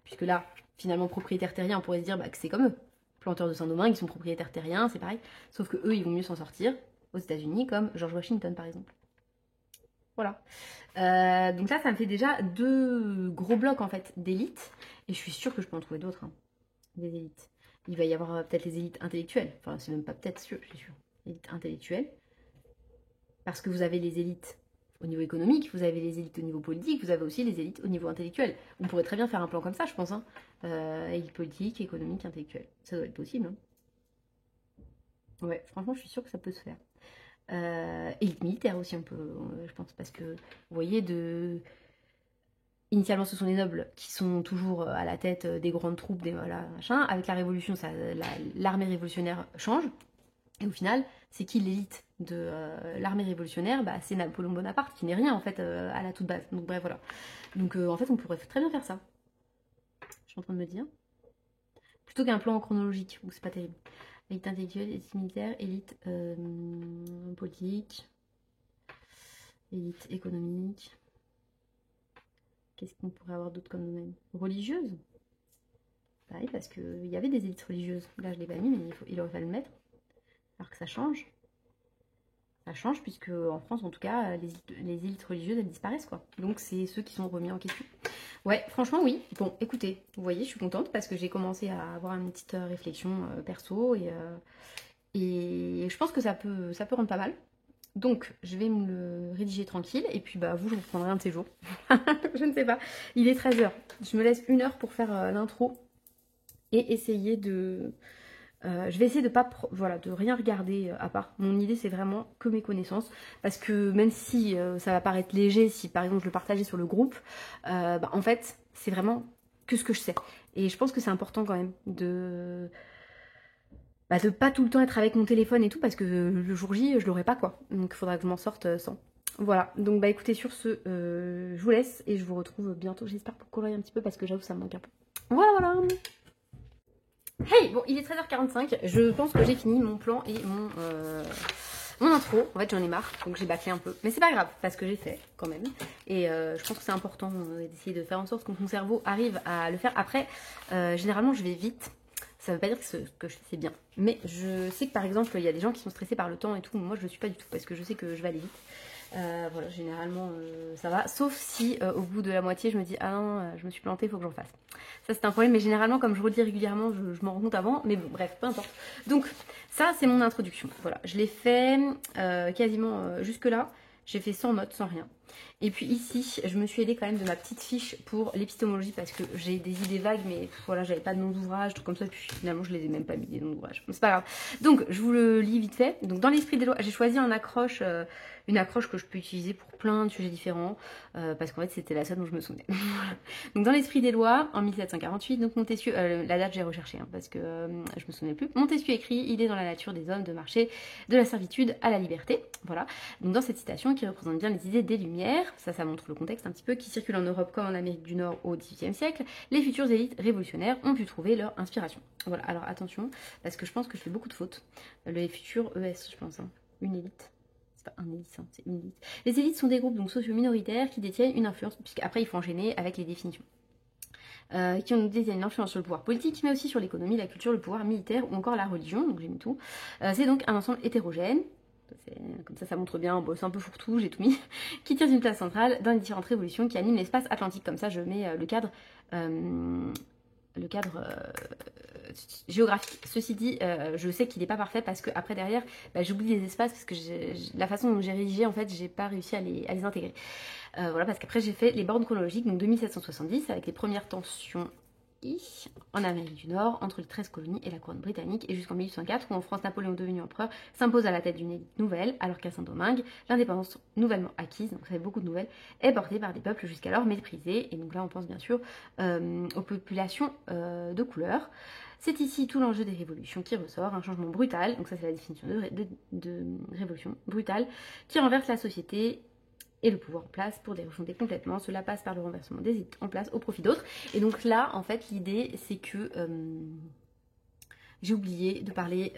Puisque là, finalement, propriétaires terriens, on pourrait se dire que c'est comme eux. Planteurs de Saint-Domingue, ils sont propriétaires terriens, c'est pareil. Sauf que eux, ils vont mieux s'en sortir aux États-Unis, comme George Washington, par exemple. Voilà. Donc là, ça me fait déjà 2 gros blocs, en fait, d'élites. Et je suis sûre que je peux en trouver d'autres, hein, des élites. Il va y avoir peut-être les élites intellectuelles. Enfin, c'est même pas peut-être sûr, je suis sûre. Élites intellectuelles. Parce que vous avez les élites au niveau économique, vous avez les élites au niveau politique, vous avez aussi les élites au niveau intellectuel. On pourrait très bien faire un plan comme ça, je pense. Hein. Élite politique, économique, intellectuelle. Ça doit être possible. Hein. Ouais, franchement, je suis sûre que ça peut se faire. Élite militaire aussi, on peut, je pense, parce que, vous voyez, initialement, ce sont les nobles qui sont toujours à la tête des grandes troupes, des voilà, machin. Avec la révolution, l'armée révolutionnaire change. Et au final, c'est qui l'élite de l'armée révolutionnaire? C'est Napoléon Bonaparte, qui n'est rien, en fait, à la toute base. Donc, bref, voilà. Donc, en fait, on pourrait très bien faire ça. Je suis en train de me dire. Plutôt qu'un plan chronologique, où c'est pas terrible. Élite intellectuelle, élite militaire, élite politique, élite économique. Qu'est-ce qu'on pourrait avoir d'autre comme domaine? Religieuse? Pareil, parce qu'il y avait des élites religieuses. Là, je ne l'ai pas mis, mais il aurait fallu le mettre. Alors que ça change. Ça change, puisque en France, en tout cas, les élites religieuses, elles disparaissent, quoi. Donc, c'est ceux qui sont remis en question. Ouais, franchement, oui. Bon, écoutez, vous voyez, je suis contente parce que j'ai commencé à avoir une petite réflexion perso et je pense que ça peut rendre pas mal. Donc, je vais me le rédiger tranquille et puis vous, je reprendrai un de ces jours. Je ne sais pas. Il est 13h. Je me laisse 1 heure pour faire l'intro et essayer de... je vais essayer de pas de rien regarder à part. Mon idée, c'est vraiment que mes connaissances. Parce que même si ça va paraître léger, si par exemple je le partageais sur le groupe, en fait, c'est vraiment que ce que je sais. Et je pense que c'est important quand même de pas tout le temps être avec mon téléphone et tout, parce que le jour J, je l'aurai pas, quoi. Donc il faudra que je m'en sorte sans. Voilà, donc écoutez, sur ce, je vous laisse et je vous retrouve bientôt, j'espère, pour colorier un petit peu, parce que j'avoue, ça me manque un peu. Voilà. Hey, bon, il est 13h45, je pense que j'ai fini mon plan et mon intro. En fait, j'en ai marre, donc j'ai bâclé un peu. Mais c'est pas grave, parce que j'ai fait, quand même. Et je pense que c'est important d'essayer de faire en sorte que mon cerveau arrive à le faire. Après, généralement, je vais vite. Ça veut pas dire que ce que je fais c'est bien. Mais je sais que par exemple, il y a des gens qui sont stressés par le temps et tout. Moi, je le suis pas du tout parce que je sais que je vais aller vite. Voilà, généralement, ça va. Sauf si au bout de la moitié, je me dis, ah non, je me suis plantée, il faut que j'en fasse. Ça, c'est un problème. Mais généralement, comme je redis régulièrement, je m'en rends compte avant. Mais bon, bref, peu importe. Donc, ça, c'est mon introduction. Voilà, je l'ai fait quasiment jusque-là. J'ai fait sans notes, sans rien. Et puis ici, je me suis aidée quand même de ma petite fiche pour l'épistémologie parce que j'ai des idées vagues, mais voilà, j'avais pas de nom d'ouvrage, tout comme ça. Puis finalement, je les ai même pas mis des noms d'ouvrage. Bon, c'est pas grave. Donc, je vous le lis vite fait. Donc, dans l'esprit des lois, j'ai choisi une accroche que je peux utiliser pour plein de sujets différents parce qu'en fait, c'était la seule dont je me souvenais. Donc, dans l'esprit des lois, en 1748, donc Montesquieu, la date j'ai recherché parce que je me souvenais plus. Montesquieu écrit, il est dans la nature des hommes de marcher de la servitude à la liberté. Voilà. Donc, dans cette citation qui représente bien les idées des Lumières, ça montre le contexte un petit peu, qui circule en Europe comme en Amérique du Nord au XVIIIe siècle, les futures élites révolutionnaires ont pu trouver leur inspiration. Voilà, alors attention, parce que je pense que je fais beaucoup de fautes. Les futurs ES, je pense, hein. Une élite. C'est pas un élite, hein, c'est une élite. Les élites sont des groupes donc sociaux minoritaires qui détiennent une influence, puisqu'après il faut enchaîner avec les définitions. Qui ont détiennent une influence sur le pouvoir politique, mais aussi sur l'économie, la culture, le pouvoir militaire ou encore la religion, donc j'ai mis tout. C'est donc un ensemble hétérogène. Comme ça montre bien, bon, c'est un peu fourre-tout, j'ai tout mis, qui tire d'une place centrale dans les différentes révolutions qui animent l'espace atlantique. Comme ça, je mets le cadre géographique. Ceci dit, je sais qu'il n'est pas parfait parce que après derrière, j'oublie les espaces parce que la façon dont j'ai rédigé, en fait, j'ai pas réussi à les intégrer. Voilà, parce qu'après j'ai fait les bornes chronologiques, donc de 1770 avec les premières tensions en Amérique du Nord, entre les 13 colonies et la couronne britannique, et jusqu'en 1804, où en France, Napoléon devenu empereur s'impose à la tête d'une élite nouvelle, alors qu'à Saint-Domingue, l'indépendance nouvellement acquise, donc ça fait beaucoup de nouvelles, est portée par des peuples jusqu'alors méprisés, et donc là on pense bien sûr aux populations de couleur. C'est ici tout l'enjeu des révolutions qui ressort, un changement brutal, donc ça c'est la définition de révolution, brutale, qui renverse la société et le pouvoir en place pour les refonder complètement. Cela passe par le renversement des élites en place au profit d'autres. Et donc là, en fait, l'idée, c'est que j'ai oublié de parler,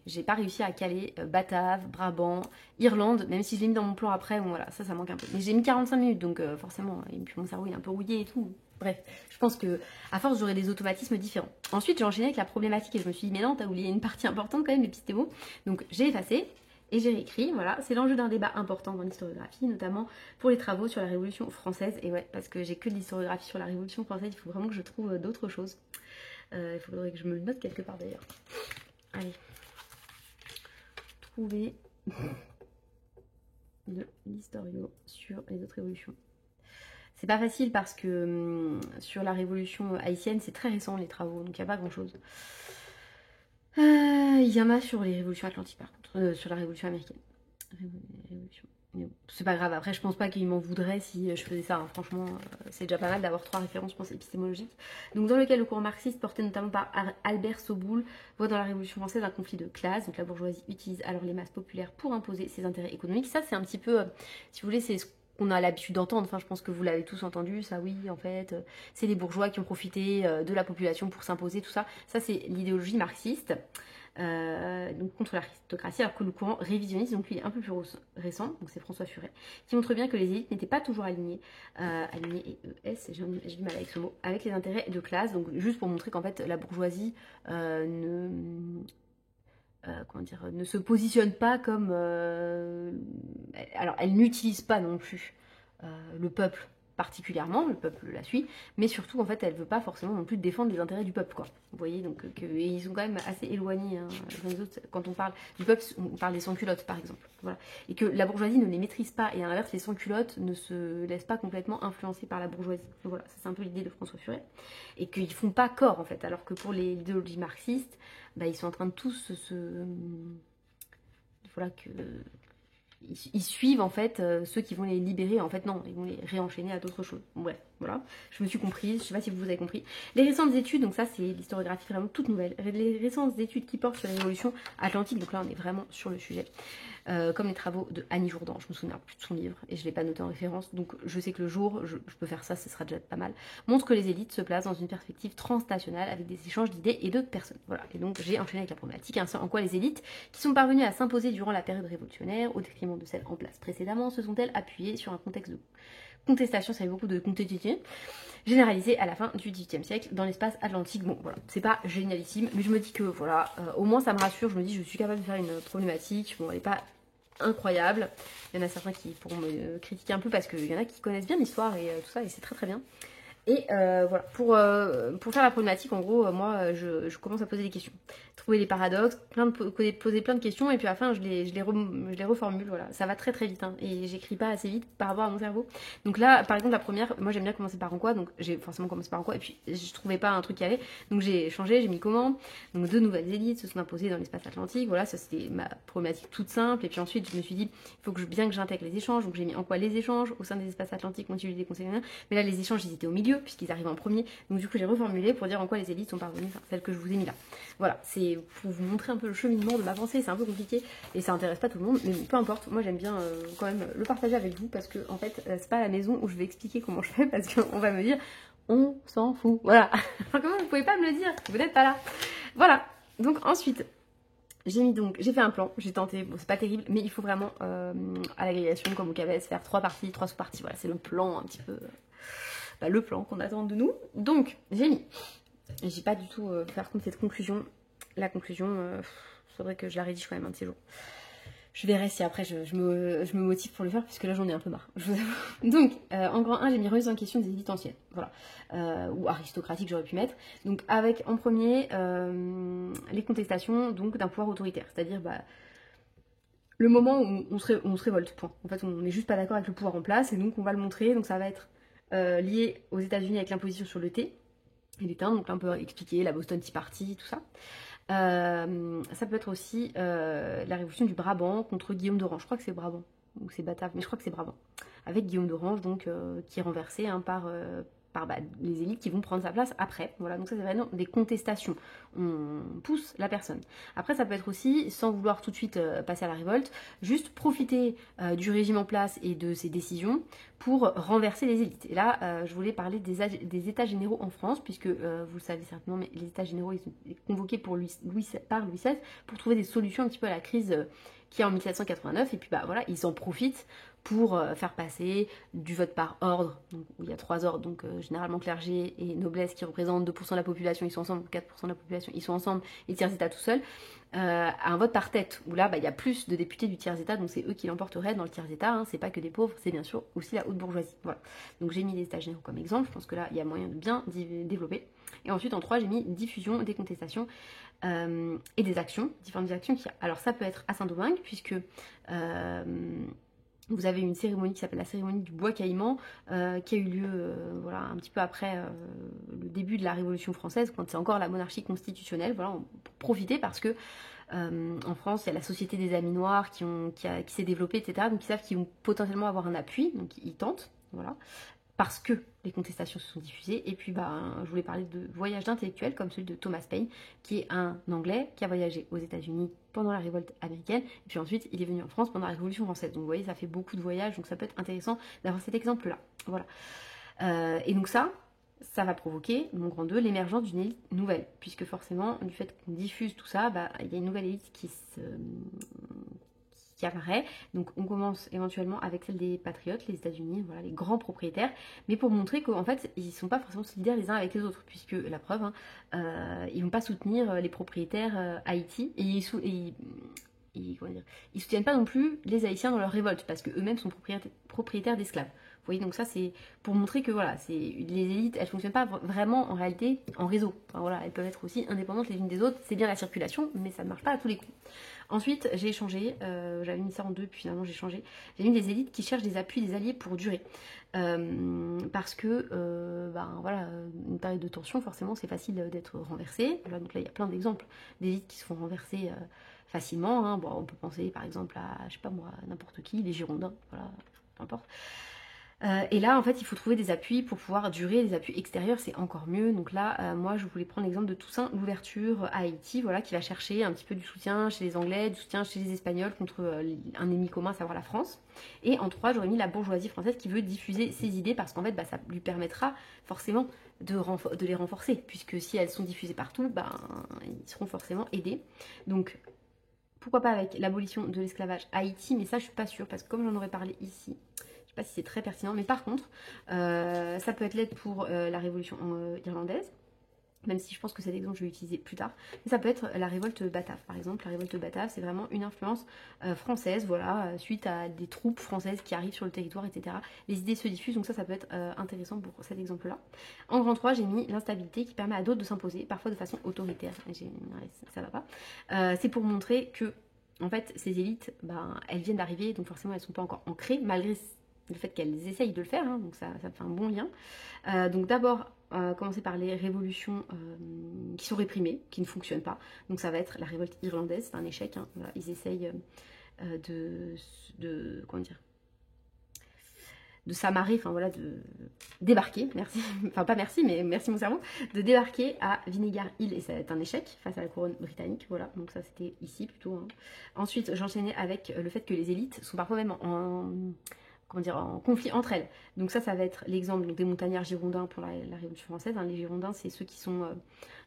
j'ai pas réussi à caler Batave, Brabant, Irlande, même si je l'ai mis dans mon plan après, bon voilà, ça manque un peu. Mais j'ai mis 45 minutes, donc forcément, et puis mon cerveau il est un peu rouillé et tout. Bref, je pense que à force j'aurai des automatismes différents. Ensuite, j'ai enchaîné avec la problématique et je me suis dit, mais non, t'as oublié une partie importante quand même, l'épistémo. Donc j'ai effacé. Et j'ai réécrit, voilà, c'est l'enjeu d'un débat important dans l'historiographie, notamment pour les travaux sur la Révolution française. Et ouais, parce que j'ai que de l'historiographie sur la Révolution française, il faut vraiment que je trouve d'autres choses. Il faudrait que je me le note quelque part d'ailleurs. Allez. Trouver de l'historio sur les autres révolutions. C'est pas facile parce que sur la Révolution haïtienne, c'est très récent les travaux, donc il n'y a pas grand chose. Il y en a sur les révolutions atlantiques par contre, sur la révolution américaine. Révolution. C'est pas grave, après je pense pas qu'il m'en voudrait si je faisais ça, hein. Franchement c'est déjà pas mal d'avoir 3 références je pense épistémologiques. Donc dans lequel le courant marxiste porté notamment par Albert Soboul voit dans la Révolution française un conflit de classe, donc la bourgeoisie utilise alors les masses populaires pour imposer ses intérêts économiques. Ça c'est un petit peu, si vous voulez, c'est ce qu'on a l'habitude d'entendre, enfin je pense que vous l'avez tous entendu, ça oui en fait, c'est les bourgeois qui ont profité de la population pour s'imposer, tout ça. Ça c'est l'idéologie marxiste. Donc contre l'aristocratie, alors que le courant révisionniste, donc lui il est un peu plus récent, donc c'est François Furet, qui montre bien que les élites n'étaient pas toujours alignées, alignées et ES, j'ai du mal avec ce mot, avec les intérêts de classe, donc juste pour montrer qu'en fait la bourgeoisie ne se positionne pas comme... alors elle n'utilise pas non plus le peuple particulièrement, le peuple la suit, mais surtout en fait elle veut pas forcément non plus défendre les intérêts du peuple quoi. Vous voyez donc et ils sont quand même assez éloignés hein, les uns autres. Quand on parle du peuple, on parle des sans-culottes par exemple, voilà. Et que la bourgeoisie ne les maîtrise pas et à l'inverse les sans-culottes ne se laissent pas complètement influencer par la bourgeoisie. Donc voilà, ça c'est un peu l'idée de François Furet et qu'ils font pas corps en fait, alors que pour les idéologies marxistes, ils sont en train de tous voilà que ils suivent en fait ceux qui vont les libérer, en fait non, ils vont les réenchaîner à d'autres choses. Bon, bref, voilà, je me suis comprise, je sais pas si vous avez compris. Les récentes études, donc ça c'est l'historiographie vraiment toute nouvelle, les récentes études qui portent sur les révolutions atlantiques, donc là on est vraiment sur le sujet, comme les travaux de Annie Jourdan, je me souviens plus de son livre et je l'ai pas noté en référence, donc je sais que le jour, je peux faire ça, ce sera déjà pas mal, montre que les élites se placent dans une perspective transnationale avec des échanges d'idées et de personnes. Voilà, et donc j'ai enchaîné avec la problématique, hein, en quoi les élites qui sont parvenues à s'imposer durant la période révolutionnaire, au détriment de celles en place précédemment, se sont-elles appuyées sur un contexte de contestation, ça avait beaucoup de contestation généralisée à la fin du XVIIIe siècle dans l'espace atlantique. Bon voilà, c'est pas génialissime, mais je me dis que voilà, au moins ça me rassure, je me dis je suis capable de faire une problématique, bon elle n'est pas incroyable, il y en a certains qui pourront me critiquer un peu parce qu'il y en a qui connaissent bien l'histoire et tout ça et c'est très très bien. Et voilà, pour faire la problématique, en gros, moi, je commence à poser des questions. Trouver les paradoxes, poser plein de questions, et puis à la fin, je les reformule, voilà. Ça va très très vite, hein, et j'écris pas assez vite par rapport à mon cerveau. Donc là, par exemple, la première, moi j'aime bien commencer par en quoi, donc j'ai forcément commencé par en quoi, et puis je trouvais pas un truc qui allait, donc j'ai changé, j'ai mis comment. Donc 2 nouvelles élites se sont imposées dans l'espace atlantique, voilà, ça c'était ma problématique toute simple, et puis ensuite je me suis dit, il faut que bien que j'intègre les échanges, donc j'ai mis en quoi les échanges au sein des espaces atlantiques, continuer des conseils, mais là les échanges ils étaient au milieu, puisqu'ils arrivent en premier. Donc du coup j'ai reformulé pour dire en quoi les élites sont parvenues, enfin celles que je vous ai mis là. Voilà, c'est pour vous montrer un peu le cheminement de ma pensée, c'est un peu compliqué et ça intéresse pas tout le monde, mais peu importe, moi j'aime bien quand même le partager avec vous parce que en fait c'est pas à la maison où je vais expliquer comment je fais parce qu'on va me dire on s'en fout. Voilà. Comment vous pouvez pas me le dire? Vous n'êtes pas là. Voilà. Donc ensuite, j'ai fait un plan, j'ai tenté, bon c'est pas terrible, mais il faut vraiment à l'agrégation comme au KBS faire 3 parties, 3 sous-parties, voilà, c'est le plan un petit peu. Le plan qu'on attend de nous. Donc, j'ai pas du tout faire comme cette conclusion. La conclusion, faudrait que je la rédige quand même un petit jour. Je verrai si après je me motive pour le faire, puisque là j'en ai un peu marre, je vous avoue. Donc, en grand 1, j'ai mis remise en question des élites anciennes. Voilà. Ou aristocratiques, j'aurais pu mettre. Donc, avec en premier les contestations donc d'un pouvoir autoritaire. C'est-à-dire, le moment où on se révolte, point. En fait, on n'est juste pas d'accord avec le pouvoir en place, et donc on va le montrer. Donc, ça va être lié aux États-Unis avec l'imposition sur le thé et les thym, donc là on peut expliquer la Boston Tea Party, tout ça. Ça peut être aussi la révolution du Brabant contre Guillaume d'Orange. Je crois que c'est Brabant, ou c'est Batave, mais je crois que c'est Brabant. Avec Guillaume d'Orange, donc qui est renversé par les élites qui vont prendre sa place après. Voilà, donc ça c'est vraiment des contestations. On pousse la personne. Après ça peut être aussi, sans vouloir tout de suite passer à la révolte, juste profiter du régime en place et de ses décisions pour renverser les élites. Et là, je voulais parler des états généraux en France, puisque vous le savez certainement, mais les états généraux ils sont convoqués par Louis XVI pour trouver des solutions un petit peu à la crise qui est en 1789. Et puis voilà, ils en profitent pour faire passer du vote par ordre, donc, où il y a 3 ordres, donc généralement clergé et noblesse qui représentent 2% de la population, ils sont ensemble, 4% de la population, ils sont ensemble, et tiers-état tout seul, à un vote par tête, où là il y a plus de députés du tiers-état, donc c'est eux qui l'emporteraient dans le tiers-état, hein, c'est pas que des pauvres, c'est bien sûr aussi la haute bourgeoisie. Voilà. Donc j'ai mis les états généraux comme exemple, je pense que là il y a moyen de bien développer. Et ensuite en 3 j'ai mis diffusion, des contestations et des actions, différentes actions qui. Alors ça peut être à Saint-Domingue, puisque vous avez une cérémonie qui s'appelle la cérémonie du bois caïman, qui a eu lieu voilà, un petit peu après le début de la Révolution française, quand c'est encore la monarchie constitutionnelle. Voilà, on peut profiter parce que en France, il y a la Société des Amis Noirs qui s'est développée, etc. Donc ils savent qu'ils vont potentiellement avoir un appui, donc ils tentent, voilà, parce que les contestations se sont diffusées. Et puis je voulais parler de voyages d'intellectuels comme celui de Thomas Paine, qui est un Anglais qui a voyagé aux États-Unis pendant la révolte américaine, et puis ensuite il est venu en France pendant la Révolution française. Donc vous voyez, ça fait beaucoup de voyages, donc ça peut être intéressant d'avoir cet exemple-là. Voilà. Et donc ça va provoquer, mon grand 2, l'émergence d'une élite nouvelle, puisque forcément, du fait qu'on diffuse tout ça, il y a une nouvelle élite qui apparaît. Donc on commence éventuellement avec celle des patriotes, les États-Unis, voilà, les grands propriétaires, mais pour montrer qu'en fait ils ne sont pas forcément solidaires les uns avec les autres, puisque la preuve, hein, ils vont pas soutenir les propriétaires Haïti, et ils soutiennent pas non plus les Haïtiens dans leur révolte, parce qu'eux-mêmes sont propriétaires d'esclaves. Vous voyez, donc ça c'est pour montrer que voilà, les élites, elles fonctionnent pas vraiment en réalité en réseau. Enfin, voilà, elles peuvent être aussi indépendantes les unes des autres, c'est bien la circulation, mais ça ne marche pas à tous les coups. Ensuite, j'ai échangé, j'avais mis ça en 2, puis finalement j'ai changé. J'ai mis des élites qui cherchent des appuis, des alliés pour durer. Parce que, voilà, une période de tension, forcément, c'est facile d'être renversé. Voilà, donc là, il y a plein d'exemples d'élites qui se font renverser facilement. Hein. Bon, on peut penser par exemple à, je sais pas moi, n'importe qui, les Girondins, voilà, peu importe. Et là, en fait, il faut trouver des appuis pour pouvoir durer. Les appuis extérieurs, c'est encore mieux. Donc là, moi, je voulais prendre l'exemple de Toussaint Louverture à Haïti, voilà, qui va chercher un petit peu du soutien chez les Anglais, du soutien chez les Espagnols contre un ennemi commun, à savoir la France. Et en 3, j'aurais mis la bourgeoisie française qui veut diffuser ses idées parce qu'en fait, ça lui permettra forcément de les renforcer, puisque si elles sont diffusées partout, ils seront forcément aidés. Donc, pourquoi pas avec l'abolition de l'esclavage à Haïti, mais ça, je suis pas sûre, parce que comme j'en aurais parlé ici, sais pas si c'est très pertinent, mais par contre, ça peut être l'aide pour la révolution irlandaise. Même si je pense que cet exemple je vais l'utiliser plus tard. Mais ça peut être la révolte batave par exemple. La révolte batave c'est vraiment une influence française, voilà, suite à des troupes françaises qui arrivent sur le territoire, etc. Les idées se diffusent, donc ça peut être intéressant pour cet exemple là. En grand 3 j'ai mis l'instabilité qui permet à d'autres de s'imposer, parfois de façon autoritaire. Ça va pas. C'est pour montrer que en fait ces élites, elles viennent d'arriver, donc forcément elles sont pas encore ancrées, malgré le fait qu'elles essayent de le faire, hein, donc ça fait un bon lien. Donc d'abord, commencer par les révolutions qui sont réprimées, qui ne fonctionnent pas. Donc ça va être la révolte irlandaise, c'est un échec. Hein, voilà, ils essayent comment dire, de s'amarrer, enfin voilà, de débarquer, merci, enfin pas merci, mais merci mon cerveau, de débarquer à Vinegar Hill, et ça va être un échec face à la couronne britannique, voilà, donc ça c'était ici plutôt. Hein. Ensuite, j'enchaînais avec le fait que les élites sont parfois même en conflit entre elles. Donc ça va être l'exemple des montagnards girondins pour la Révolution française. Hein. Les girondins, c'est ceux qui sont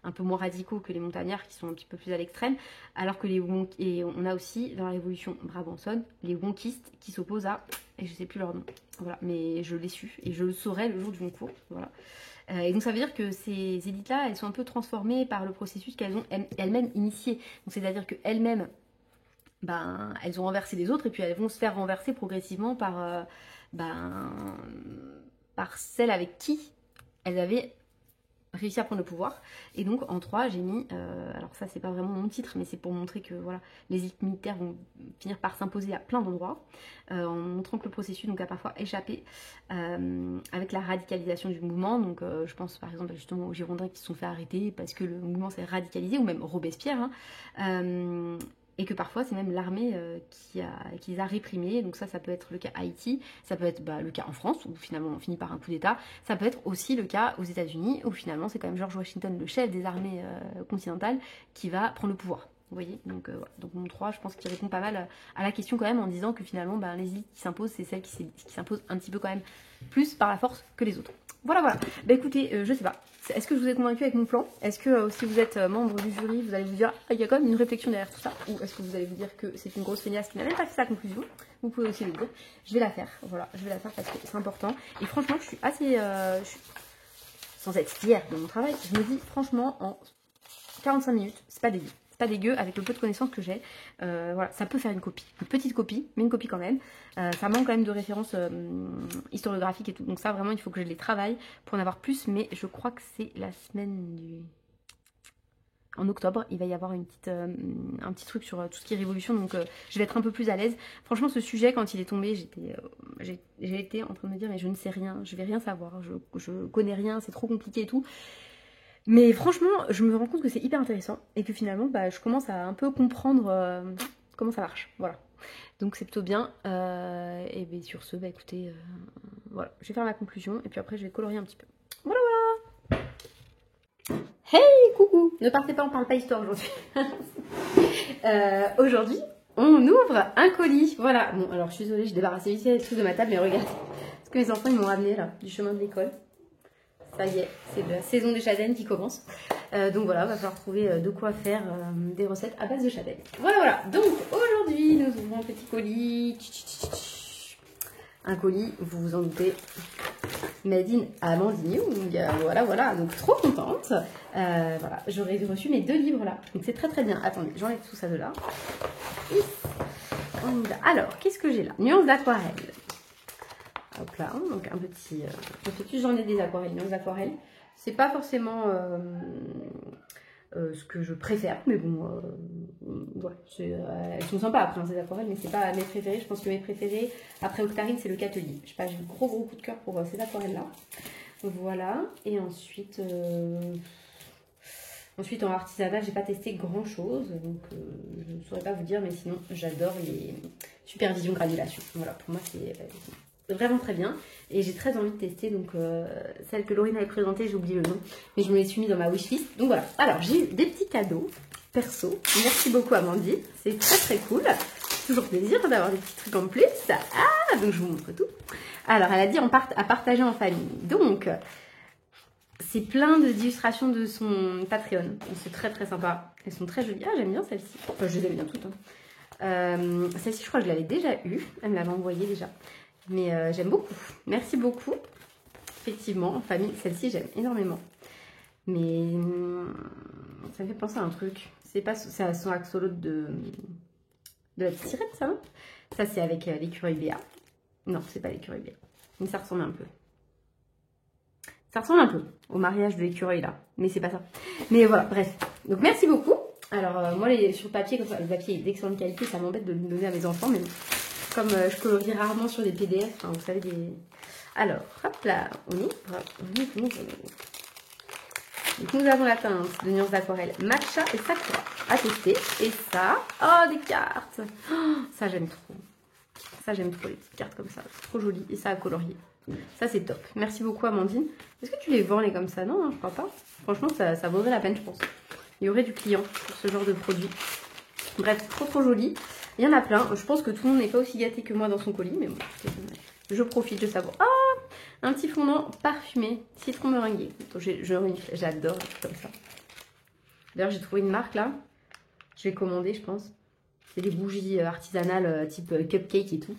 un peu moins radicaux que les montagnards, qui sont un petit peu plus à l'extrême, alors que et on a aussi dans la Révolution brabançonne les wonkistes qui s'opposent à, et je sais plus leur nom, voilà, mais je l'ai su et je le saurai le jour du concours, voilà. Et donc ça veut dire que ces élites-là, elles sont un peu transformées par le processus qu'elles ont elles-mêmes initié. Donc c'est-à-dire qu'elles-mêmes, elles ont renversé les autres et puis elles vont se faire renverser progressivement par celles avec qui elles avaient réussi à prendre le pouvoir. Et donc en 3 j'ai mis, alors ça c'est pas vraiment mon titre, mais c'est pour montrer que voilà, les élites militaires vont finir par s'imposer à plein d'endroits, en montrant que le processus donc a parfois échappé avec la radicalisation du mouvement. Donc je pense par exemple justement aux Girondins qui se sont fait arrêter parce que le mouvement s'est radicalisé, ou même Robespierre, hein, et que parfois c'est même l'armée qui les a réprimés. Donc ça peut être le cas à Haïti, ça peut être le cas en France où finalement on finit par un coup d'état, ça peut être aussi le cas aux États-Unis où finalement c'est quand même George Washington, le chef des armées continentales, qui va prendre le pouvoir. Vous voyez, donc, voilà. Donc mon 3 je pense qu'il répond pas mal à la question quand même, en disant que finalement les élites qui s'imposent, c'est celles qui s'imposent un petit peu quand même plus par la force que les autres. Voilà. Écoutez, je sais pas. Est-ce que je vous ai convaincu avec mon plan? Est-ce que si vous êtes membre du jury, vous allez vous dire il y a quand même une réflexion derrière tout ça? Ou est-ce que vous allez vous dire que c'est une grosse feignasse qui n'a même pas fait sa conclusion? Vous pouvez aussi le dire. Je vais la faire. Voilà, je vais la faire parce que c'est important. Et franchement, je suis assez... sans être fière de mon travail, je me dis franchement, en 45 minutes, c'est pas dégueu. Pas dégueu avec le peu de connaissances que j'ai. Voilà, ça peut faire une copie, une petite copie, mais une copie quand même. Ça manque quand même de références historiographiques et tout, donc ça vraiment il faut que je les travaille pour en avoir plus, mais je crois que c'est la semaine en octobre, il va y avoir un petit truc sur tout ce qui est révolution, donc je vais être un peu plus à l'aise. Franchement, ce sujet, quand il est tombé, j'ai été en train de me dire, mais je ne sais rien, je vais rien savoir, je connais rien, c'est trop compliqué et tout. Mais franchement, je me rends compte que c'est hyper intéressant et que finalement, je commence à un peu comprendre comment ça marche. Voilà. Donc c'est plutôt bien. Et bien sur ce, écoutez, voilà, je vais faire ma conclusion et puis après je vais colorier un petit peu. Voilà. Hey, coucou! Ne partez pas, on parle pas histoire aujourd'hui. Aujourd'hui, on ouvre un colis. Voilà. Bon, alors je suis désolée, j'ai débarrassé vite les trucs de ma table, mais regardez ce que les enfants ils m'ont ramené là, du chemin de l'école. Ça y est, c'est la saison des châtaignes qui commence. Donc voilà, va falloir trouver de quoi faire des recettes à base de châtaignes. Voilà. Donc aujourd'hui, nous ouvrons un petit colis. Un colis, vous vous en doutez, made in Amandine. Voilà. Donc trop contente. Voilà, j'aurais reçu mes 2 livres là. Donc c'est très très bien. Attendez, j'enlève tout ça de là. Alors, qu'est-ce que j'ai là? Nuances d'aquarelle. Hop là, donc un petit j'en ai des aquarelles, nuances d'aquarelle. C'est pas forcément ce que je préfère, mais bon, voilà, elles sont sympas après ces aquarelles, mais c'est pas mes préférées. Je pense que mes préférées après Octarine, c'est le Catelier. Je sais pas, j'ai un gros coup de cœur pour ces aquarelles là. Voilà, et ensuite en artisanat, j'ai pas testé grand chose, donc je ne saurais pas vous dire, mais sinon j'adore les supervisions granulation. Voilà, pour moi c'est vraiment très bien et j'ai très envie de tester donc celle que Laurine avait présentée, j'ai oublié le nom, mais je me les suis mis dans ma wishlist. Donc voilà, alors j'ai eu des petits cadeaux perso, merci beaucoup Amandine, c'est très très cool, toujours plaisir d'avoir des petits trucs en plus. Donc je vous montre tout. Alors elle a dit à partager en famille, donc c'est plein d'illustrations de son Patreon, c'est très très sympa, elles sont très jolies. J'aime bien celle-ci, enfin je les aime bien toutes, hein. Celle-ci je crois que je l'avais déjà eue, elle me l'avait envoyée déjà. Mais j'aime beaucoup. Merci beaucoup. Effectivement, en famille, celle-ci, j'aime énormément. Mais ça me fait penser à un truc. C'est pas, c'est à son axolote de la petite sirène, ça, non? Ça, c'est avec l'écureuil Béa. Non, c'est pas l'écureuil Béa. Mais ça ressemble un peu. Ça ressemble un peu au mariage de l'écureuil, là. Mais c'est pas ça. Mais voilà, bref. Donc, merci beaucoup. Alors, moi, sur le papier, comme ça, le papier est d'excellente qualité. Ça m'embête de le donner à mes enfants. Mais comme je colorie rarement sur des PDF, hein, vous savez, des... Alors, hop là, on ouvre. Donc, nous avons la teinte de nuances d'aquarelle Matcha et Sakura à tester. Et ça, oh, des cartes. Oh, ça, j'aime trop. Ça, j'aime trop les petites cartes comme ça. C'est trop joli. Et ça à colorier. Ça, c'est top. Merci beaucoup, Amandine. Est-ce que tu les vends, les comme ça? Non, hein, je crois pas. Franchement, ça vaudrait la peine, je pense. Il y aurait du client pour ce genre de produit. Bref, trop joli. Il y en a plein. Je pense que tout le monde n'est pas aussi gâté que moi dans son colis. Mais bon, je profite de savoir. Ah, un petit fondant parfumé, citron meringué. J'adore comme ça. D'ailleurs, j'ai trouvé une marque là. Je vais commander, je pense. C'est des bougies artisanales type cupcake et tout.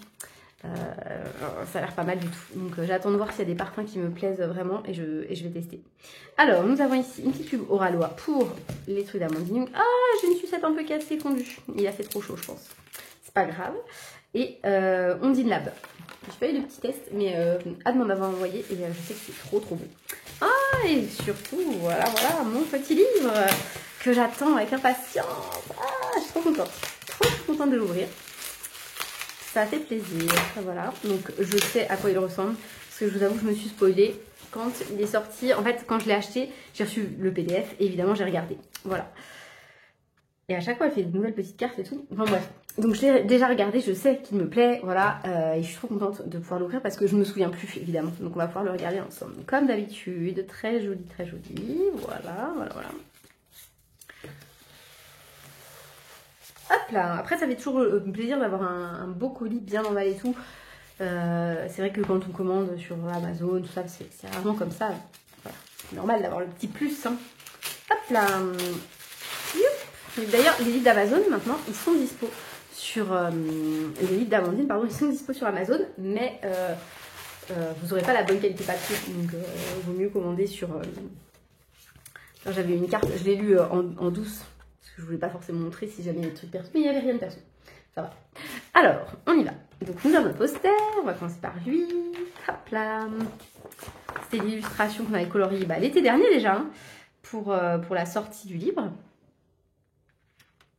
Ça a l'air pas mal du tout. Donc j'attends de voir s'il y a des parfums qui me plaisent vraiment et je vais tester. Alors, nous avons ici une petite tube Oralois pour les trucs d'Amandine. Ah, j'ai une sucette un peu cassée fondue. Il a fait trop chaud, je pense. C'est pas grave. Et Ondine Lab. J'ai pas eu de petit test, mais hâte m'en avoir envoyé et je sais que c'est trop bon. Ah, et surtout, voilà, mon petit livre que j'attends avec impatience. Ah, je suis trop contente. Trop contente de l'ouvrir. Ça fait plaisir. Voilà, donc je sais à quoi il ressemble. Parce que je vous avoue, je me suis spoilée quand il est sorti. En fait, quand je l'ai acheté, j'ai reçu le PDF et évidemment, j'ai regardé. Voilà. Et à chaque fois, elle fait de nouvelles petites cartes et tout. Enfin bref. Donc je l'ai déjà regardé, je sais qu'il me plaît, voilà. Et je suis trop contente de pouvoir l'ouvrir parce que je me souviens plus, évidemment. Donc on va pouvoir le regarder ensemble. Comme d'habitude, très joli, très joli. Voilà. Hop là. Après, ça fait toujours plaisir d'avoir un beau colis bien emballé et tout. C'est vrai que quand on commande sur Amazon, tout ça, c'est rarement comme ça. Voilà. C'est normal d'avoir le petit plus, hein. Hop là. D'ailleurs, les livres d'Amazon, maintenant, ils sont dispo sur... les livres d'Amandine, pardon, ils sont dispo sur Amazon, mais vous n'aurez pas la bonne qualité papier. Donc, il vaut mieux commander sur... J'avais une carte, je l'ai lu en douce, parce que je voulais pas forcément montrer si jamais il y a des trucs perso, mais il n'y avait rien de perso. Ça va. Alors, on y va. Donc, nous avons un poster, on va commencer par lui. Hop là. C'était l'illustration qu'on avait coloriée l'été dernier déjà, hein, pour la sortie du livre.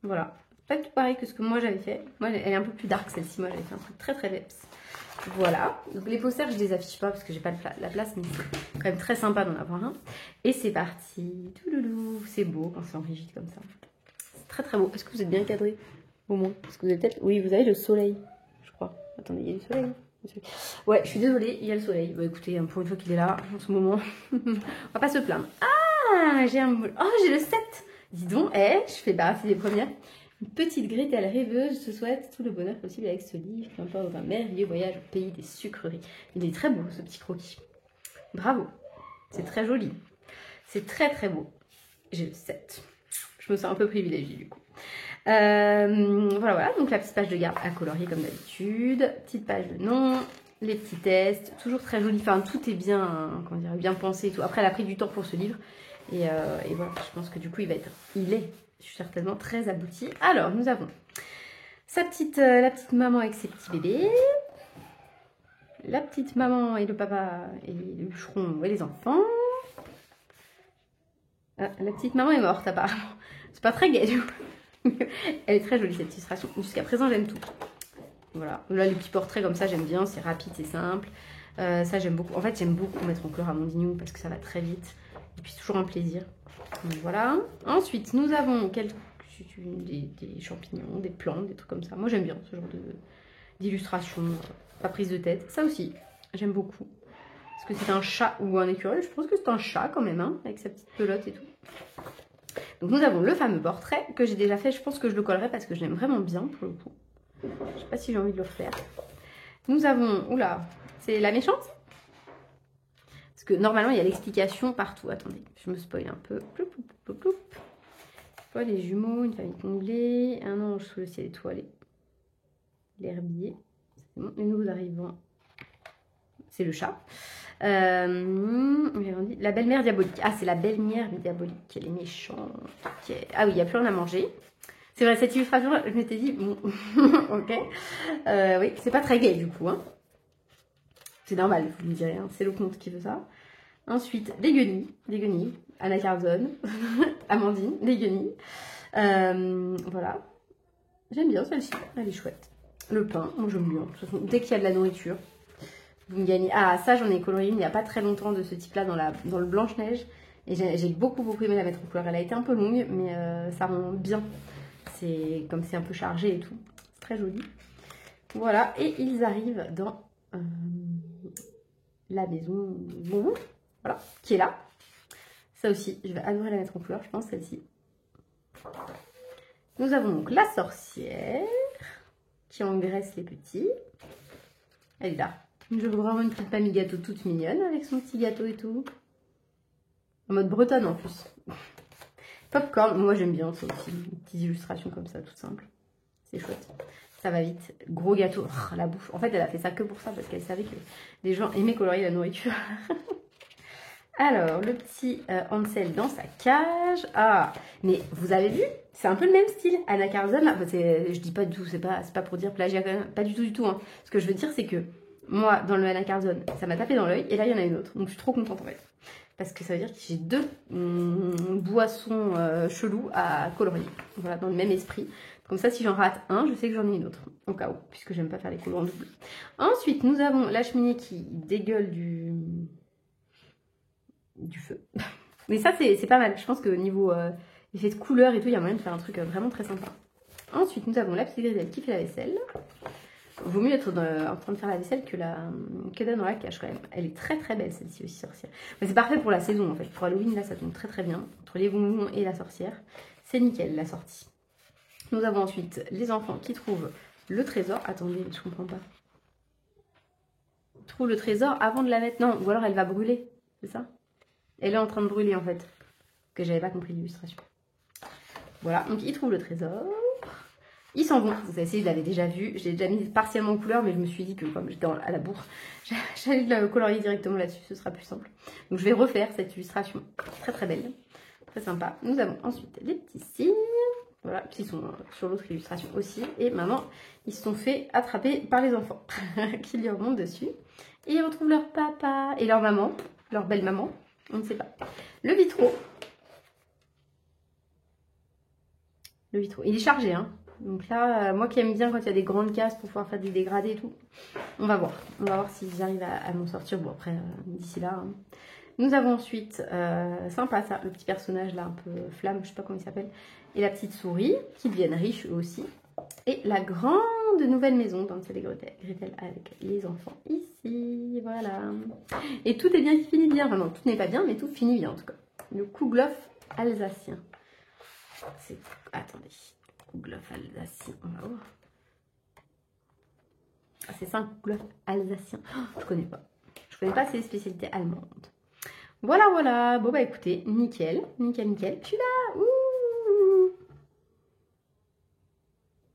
Voilà, pas tout pareil que ce que moi j'avais fait. Moi, elle est un peu plus dark celle-ci. Moi, j'avais fait un truc très peps. Voilà. Donc les posters, je les affiche pas parce que j'ai pas la place, mais c'est quand même très sympa d'en avoir un. Et c'est parti. Touloulou. C'est beau quand c'est en rigide comme ça. C'est très beau. Est-ce que vous êtes bien cadré au moins? Parce que vous avez peut-être... Oui, vous avez le soleil, je crois. Attendez, il y a du soleil. Ouais, je suis désolée, il y a le soleil. Bah écoutez, pour une fois qu'il est là, en ce moment, on va pas se plaindre. Ah, j'ai un... Oh, j'ai le 7. Dis donc, je fais partie des premières. Une petite Gretel rêveuse se souhaite tout le bonheur possible avec ce livre qui emporte dans un merveilleux voyage au pays des sucreries. Il est très beau, ce petit croquis. Bravo. C'est très joli. C'est très beau. J'ai le 7. Je me sens un peu privilégiée du coup. Voilà. Donc la petite page de garde à colorier comme d'habitude. Petite page de nom. Les petits tests. Toujours très joli. Enfin, tout est bien, comment dire, bien pensé et tout. Après, elle a pris du temps pour ce livre. Et voilà, je pense que du coup, il est certainement très abouti. Alors, nous avons la petite maman avec ses petits bébés. La petite maman et le papa et le bûcheron et les enfants. Ah, la petite maman est morte apparemment. C'est pas très gai du coup. Elle est très jolie cette illustration. Jusqu'à présent, j'aime tout. Voilà. Là, les petits portraits comme ça, j'aime bien. C'est rapide, c'est simple. Ça, j'aime beaucoup. En fait, j'aime beaucoup mettre en couleur à Mondignon parce que ça va très vite. Et puis, c'est toujours un plaisir. Donc, voilà. Ensuite, nous avons des champignons, des plantes, des trucs comme ça. Moi, j'aime bien ce genre d'illustration. Pas prise de tête. Ça aussi, j'aime beaucoup. Est-ce que c'est un chat ou un écureuil? Je pense que c'est un chat quand même, hein, avec sa petite pelote et tout. Donc, nous avons le fameux portrait que j'ai déjà fait. Je pense que je le collerai parce que je l'aime vraiment bien pour le coup. Je sais pas si j'ai envie de le refaire. Nous avons... Oula, c'est la méchante? Parce que normalement, il y a l'explication partout. Attendez, je me spoil un peu. Ploup, ploup, ploup, ploup. Voilà, les jumeaux, une famille comblée, un ange sous le ciel étoilé, l'herbier, c'est bon, les nouveaux arrivants, c'est le chat. La belle-mère diabolique. Ah, c'est la belle-mère diabolique. Elle est méchante. Ah oui, il n'y a plus rien à manger. C'est vrai, cette illustration, je m'étais dit, ok. Oui, c'est pas très gai du coup. Hein. C'est normal, vous me direz. Hein. C'est le conte qui veut ça. Ensuite, des guenilles. Anna Carzone, Amandine, des guenilles. Voilà. J'aime bien celle-ci, elle est chouette. Le pain, moi j'aime bien. De toute façon, dès qu'il y a de la nourriture, vous me gagnez. Ah, ça j'en ai colorié il n'y a pas très longtemps de ce type-là dans le Blanche-Neige. Et j'ai beaucoup aimé la mettre en couleur. Elle a été un peu longue, mais ça rend bien. C'est comme c'est un peu chargé et tout. C'est très joli. Voilà, et ils arrivent dans la maison bonbon, voilà, qui est là. Ça aussi, je vais adorer la mettre en couleur, je pense, celle-ci. Nous avons donc la sorcière qui engraisse les petits. Elle est là. Je veux vraiment une petite famille gâteau toute mignonne avec son petit gâteau et tout. En mode bretonne en plus. Popcorn, moi j'aime bien ça aussi. Une petite illustration comme ça, toute simple. C'est chouette. Ça va vite. Gros gâteau. Oh, la bouffe. En fait, elle a fait ça que pour ça parce qu'elle savait que les gens aimaient colorier la nourriture. Alors, le petit Hansel dans sa cage. Ah, mais vous avez vu, c'est un peu le même style. Anna Carzone, là, je dis pas du tout, c'est pas pour dire plagiat quand même, pas du tout. Hein. Ce que je veux dire, c'est que moi, dans le Anna Carzone, ça m'a tapé dans l'œil, et là, il y en a une autre. Donc, je suis trop contente en fait. Parce que ça veut dire que j'ai deux boissons cheloues à colorier. Voilà, dans le même esprit. Comme ça, si j'en rate un, je sais que j'en ai une autre. Au cas où, puisque j'aime pas faire les couleurs en double. Ensuite, nous avons la cheminée qui dégueule du feu. Mais ça, c'est pas mal. Je pense que niveau effet de couleur et tout, il y a moyen de faire un truc vraiment très sympa. Ensuite, nous avons la petite griselle qui fait la vaisselle. Vaut mieux être en train de faire la vaisselle que dans la cage quand même. Elle est très belle celle-ci aussi, sorcière. Mais c'est parfait pour la saison en fait. Pour Halloween, là, ça tombe très bien. Entre les bonbons et la sorcière, c'est nickel la sortie. Nous avons ensuite les enfants qui trouvent le trésor. Attendez, je comprends pas. Ils trouvent le trésor avant de la mettre. Non, ou alors elle va brûler, c'est ça? Elle est en train de brûler en fait. Que j'avais pas compris l'illustration. Voilà, donc ils trouvent le trésor. Ils s'en vont. Vous savez, je l'avais déjà vu. Je l'ai déjà mis partiellement en couleur, mais je me suis dit que comme j'étais à la bourre, j'allais le colorier directement là-dessus. Ce sera plus simple. Donc je vais refaire cette illustration. Très belle. Très sympa. Nous avons ensuite les petits signes. Voilà, qui sont sur l'autre illustration aussi. Et maintenant, ils se sont fait attraper par les enfants qui lui remontent dessus. Et ils retrouvent leur papa et leur maman, leur belle maman. On ne sait pas. Le vitreau. Le vitreau. Il est chargé, hein. Donc là, moi qui aime bien quand il y a des grandes cases pour pouvoir faire des dégradés et tout. On va voir. On va voir si j'arrive à m'en sortir. Bon, après, d'ici là. Hein. Nous avons ensuite, sympa ça, le petit personnage là, un peu flamme, je sais pas comment il s'appelle. Et la petite souris, qui deviennent riches eux aussi. Et la grande nouvelle maison d'Hansel et Gretel avec les enfants ici, voilà. Et tout est bien qui finit bien. Enfin non, tout n'est pas bien, mais tout finit bien en tout cas. Le Kouglof alsacien. C'est... Attendez. Kouglof alsacien, on va voir. Ah, c'est ça un Kouglof alsacien. Oh, je connais pas. Je connais pas ces spécialités allemandes. Voilà. Bon bah écoutez, nickel. Je suis là. Ouh.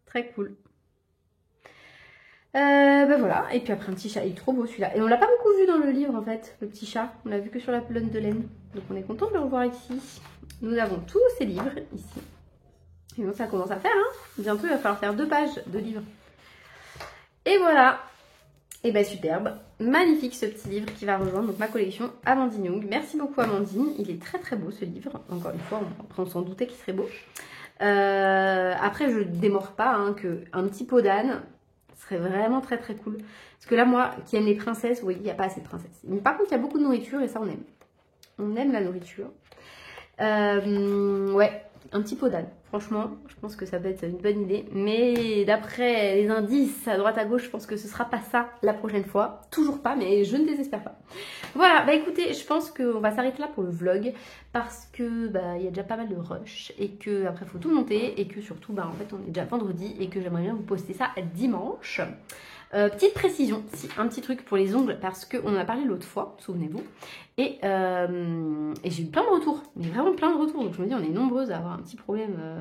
Très cool. Bah voilà, et puis après un petit chat, il est trop beau celui-là. Et on l'a pas beaucoup vu dans le livre en fait, le petit chat. On l'a vu que sur la pelote de laine. Donc on est content de le revoir ici. Nous avons tous ces livres ici. Et donc ça commence à faire, hein. Bientôt il va falloir faire 2 pages de livres. Et voilà. Et bah superbe. Magnifique ce petit livre qui va rejoindre donc ma collection Amandine Young. Merci beaucoup Amandine. Il est très beau ce livre. Encore une fois, on s'en doutait qu'il serait beau. Après je ne démords pas hein, qu'un petit pot d'âne serait vraiment très cool. Parce que là moi qui aime les princesses, vous voyez il n'y a pas assez de princesses. Mais par contre il y a beaucoup de nourriture et ça on aime. On aime la nourriture. Ouais, un petit pot d'âne. Franchement, je pense que ça peut être une bonne idée. Mais d'après les indices à droite à gauche, je pense que ce sera pas ça la prochaine fois. Toujours pas, mais je ne désespère pas. Voilà, bah écoutez, je pense qu'on va s'arrêter là pour le vlog. Parce que bah il y a déjà pas mal de rush. Et que après il faut tout monter. Et que surtout, bah en fait on est déjà vendredi. Et que j'aimerais bien vous poster ça dimanche. Petite précision, si, un petit truc pour les ongles, parce qu'on en a parlé l'autre fois, souvenez-vous, et j'ai eu plein de retours, mais vraiment plein de retours, donc je me dis on est nombreuses à avoir un petit problème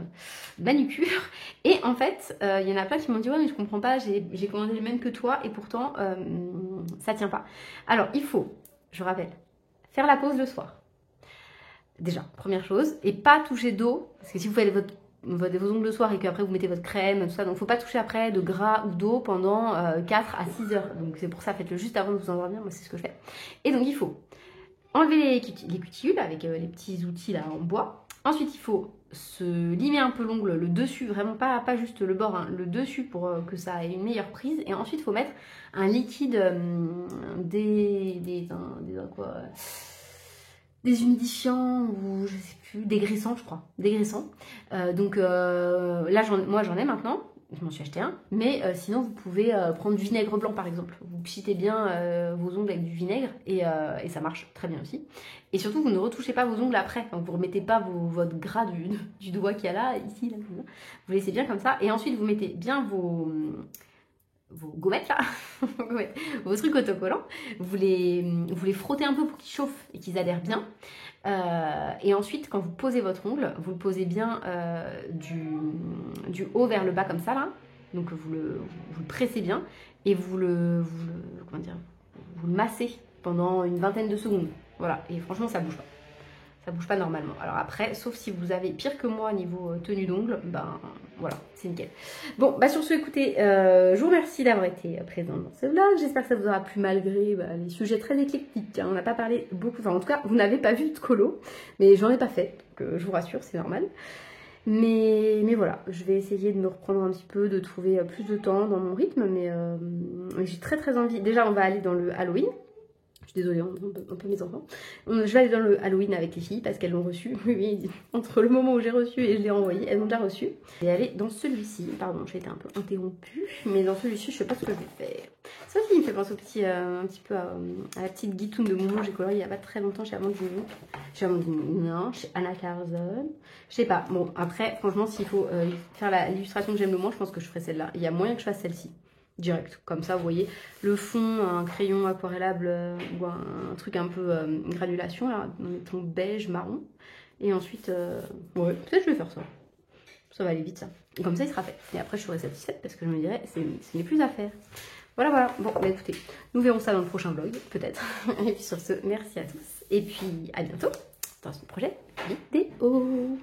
manucure. Et en fait, il y en a plein qui m'ont dit ouais mais je comprends pas, j'ai commandé le même que toi et pourtant ça tient pas. Alors il faut, je rappelle, faire la pause le soir. Déjà, première chose, et pas toucher d'eau, parce que si vous faites vos ongles le soir et qu'après vous mettez votre crème, tout ça, donc faut pas toucher après de gras ou d'eau pendant 4 à 6 heures. Donc c'est pour ça, faites-le juste avant de vous endormir, moi c'est ce que je fais. Et donc il faut enlever les cutiules avec les petits outils là en bois. Ensuite il faut se limer un peu l'ongle, le dessus, vraiment pas juste le bord, hein, le dessus pour que ça ait une meilleure prise. Et ensuite il faut mettre un liquide des humidifiants ou je sais plus, dégraissants je crois, dégraissants. Donc là moi j'en ai maintenant, je m'en suis acheté un, mais sinon vous pouvez prendre du vinaigre blanc par exemple. Vous pchitez bien vos ongles avec du vinaigre et ça marche très bien aussi. Et surtout vous ne retouchez pas vos ongles après, donc vous remettez pas votre gras du doigt qu'il y a là, ici, là, vous laissez bien comme ça. Et ensuite vous mettez bien vos gommettes là, vos trucs autocollants, vous les frottez un peu pour qu'ils chauffent et qu'ils adhèrent bien. Et ensuite, quand vous posez votre ongle, vous le posez bien du haut vers le bas comme ça là. Donc vous le pressez bien et vous le massez pendant une vingtaine de secondes. Voilà, et franchement ça bouge pas. Ça bouge pas normalement. Alors après, sauf si vous avez pire que moi niveau tenue d'ongles, ben voilà, c'est nickel. Bon, bah sur ce, écoutez, je vous remercie d'avoir été présente dans ce vlog. J'espère que ça vous aura plu malgré les sujets très éclectiques. Hein. On n'a pas parlé beaucoup, enfin en tout cas, vous n'avez pas vu de colo, mais j'en ai pas fait, donc je vous rassure, c'est normal. Mais voilà, je vais essayer de me reprendre un petit peu, de trouver plus de temps dans mon rythme, mais j'ai très envie. Déjà, on va aller dans le Halloween. Je suis désolée, un peu mes enfants. Je vais aller dans le Halloween avec les filles parce qu'elles l'ont reçu. Oui, entre le moment où j'ai reçu et je l'ai envoyé, elles l'ont déjà reçu. Je vais aller dans celui-ci. Pardon, j'ai été un peu interrompue. Mais dans celui-ci, je sais pas ce que je vais faire. Ça aussi, il me fait penser au un petit peu à la petite guitoune de Momo. J'ai coloré il y a pas très longtemps chez Amandine. Non, chez Anna Carzon. Je sais pas. Bon, après, franchement, s'il faut faire l'illustration que j'aime le moins, je pense que je ferai celle-là. Il y a moyen que je fasse celle-ci. Direct, comme ça vous voyez le fond, un crayon aquarellable ou un truc un peu granulation là, dans les tons beige, marron, et ensuite ouais, peut-être je vais faire ça va aller vite ça, et comme ça il sera fait, et après je serai satisfaite parce que je me dirais ce n'est plus à faire. Voilà, bon bah écoutez, nous verrons ça dans le prochain vlog, peut-être. Et puis sur ce, merci à tous, et puis à bientôt dans une prochaine vidéo.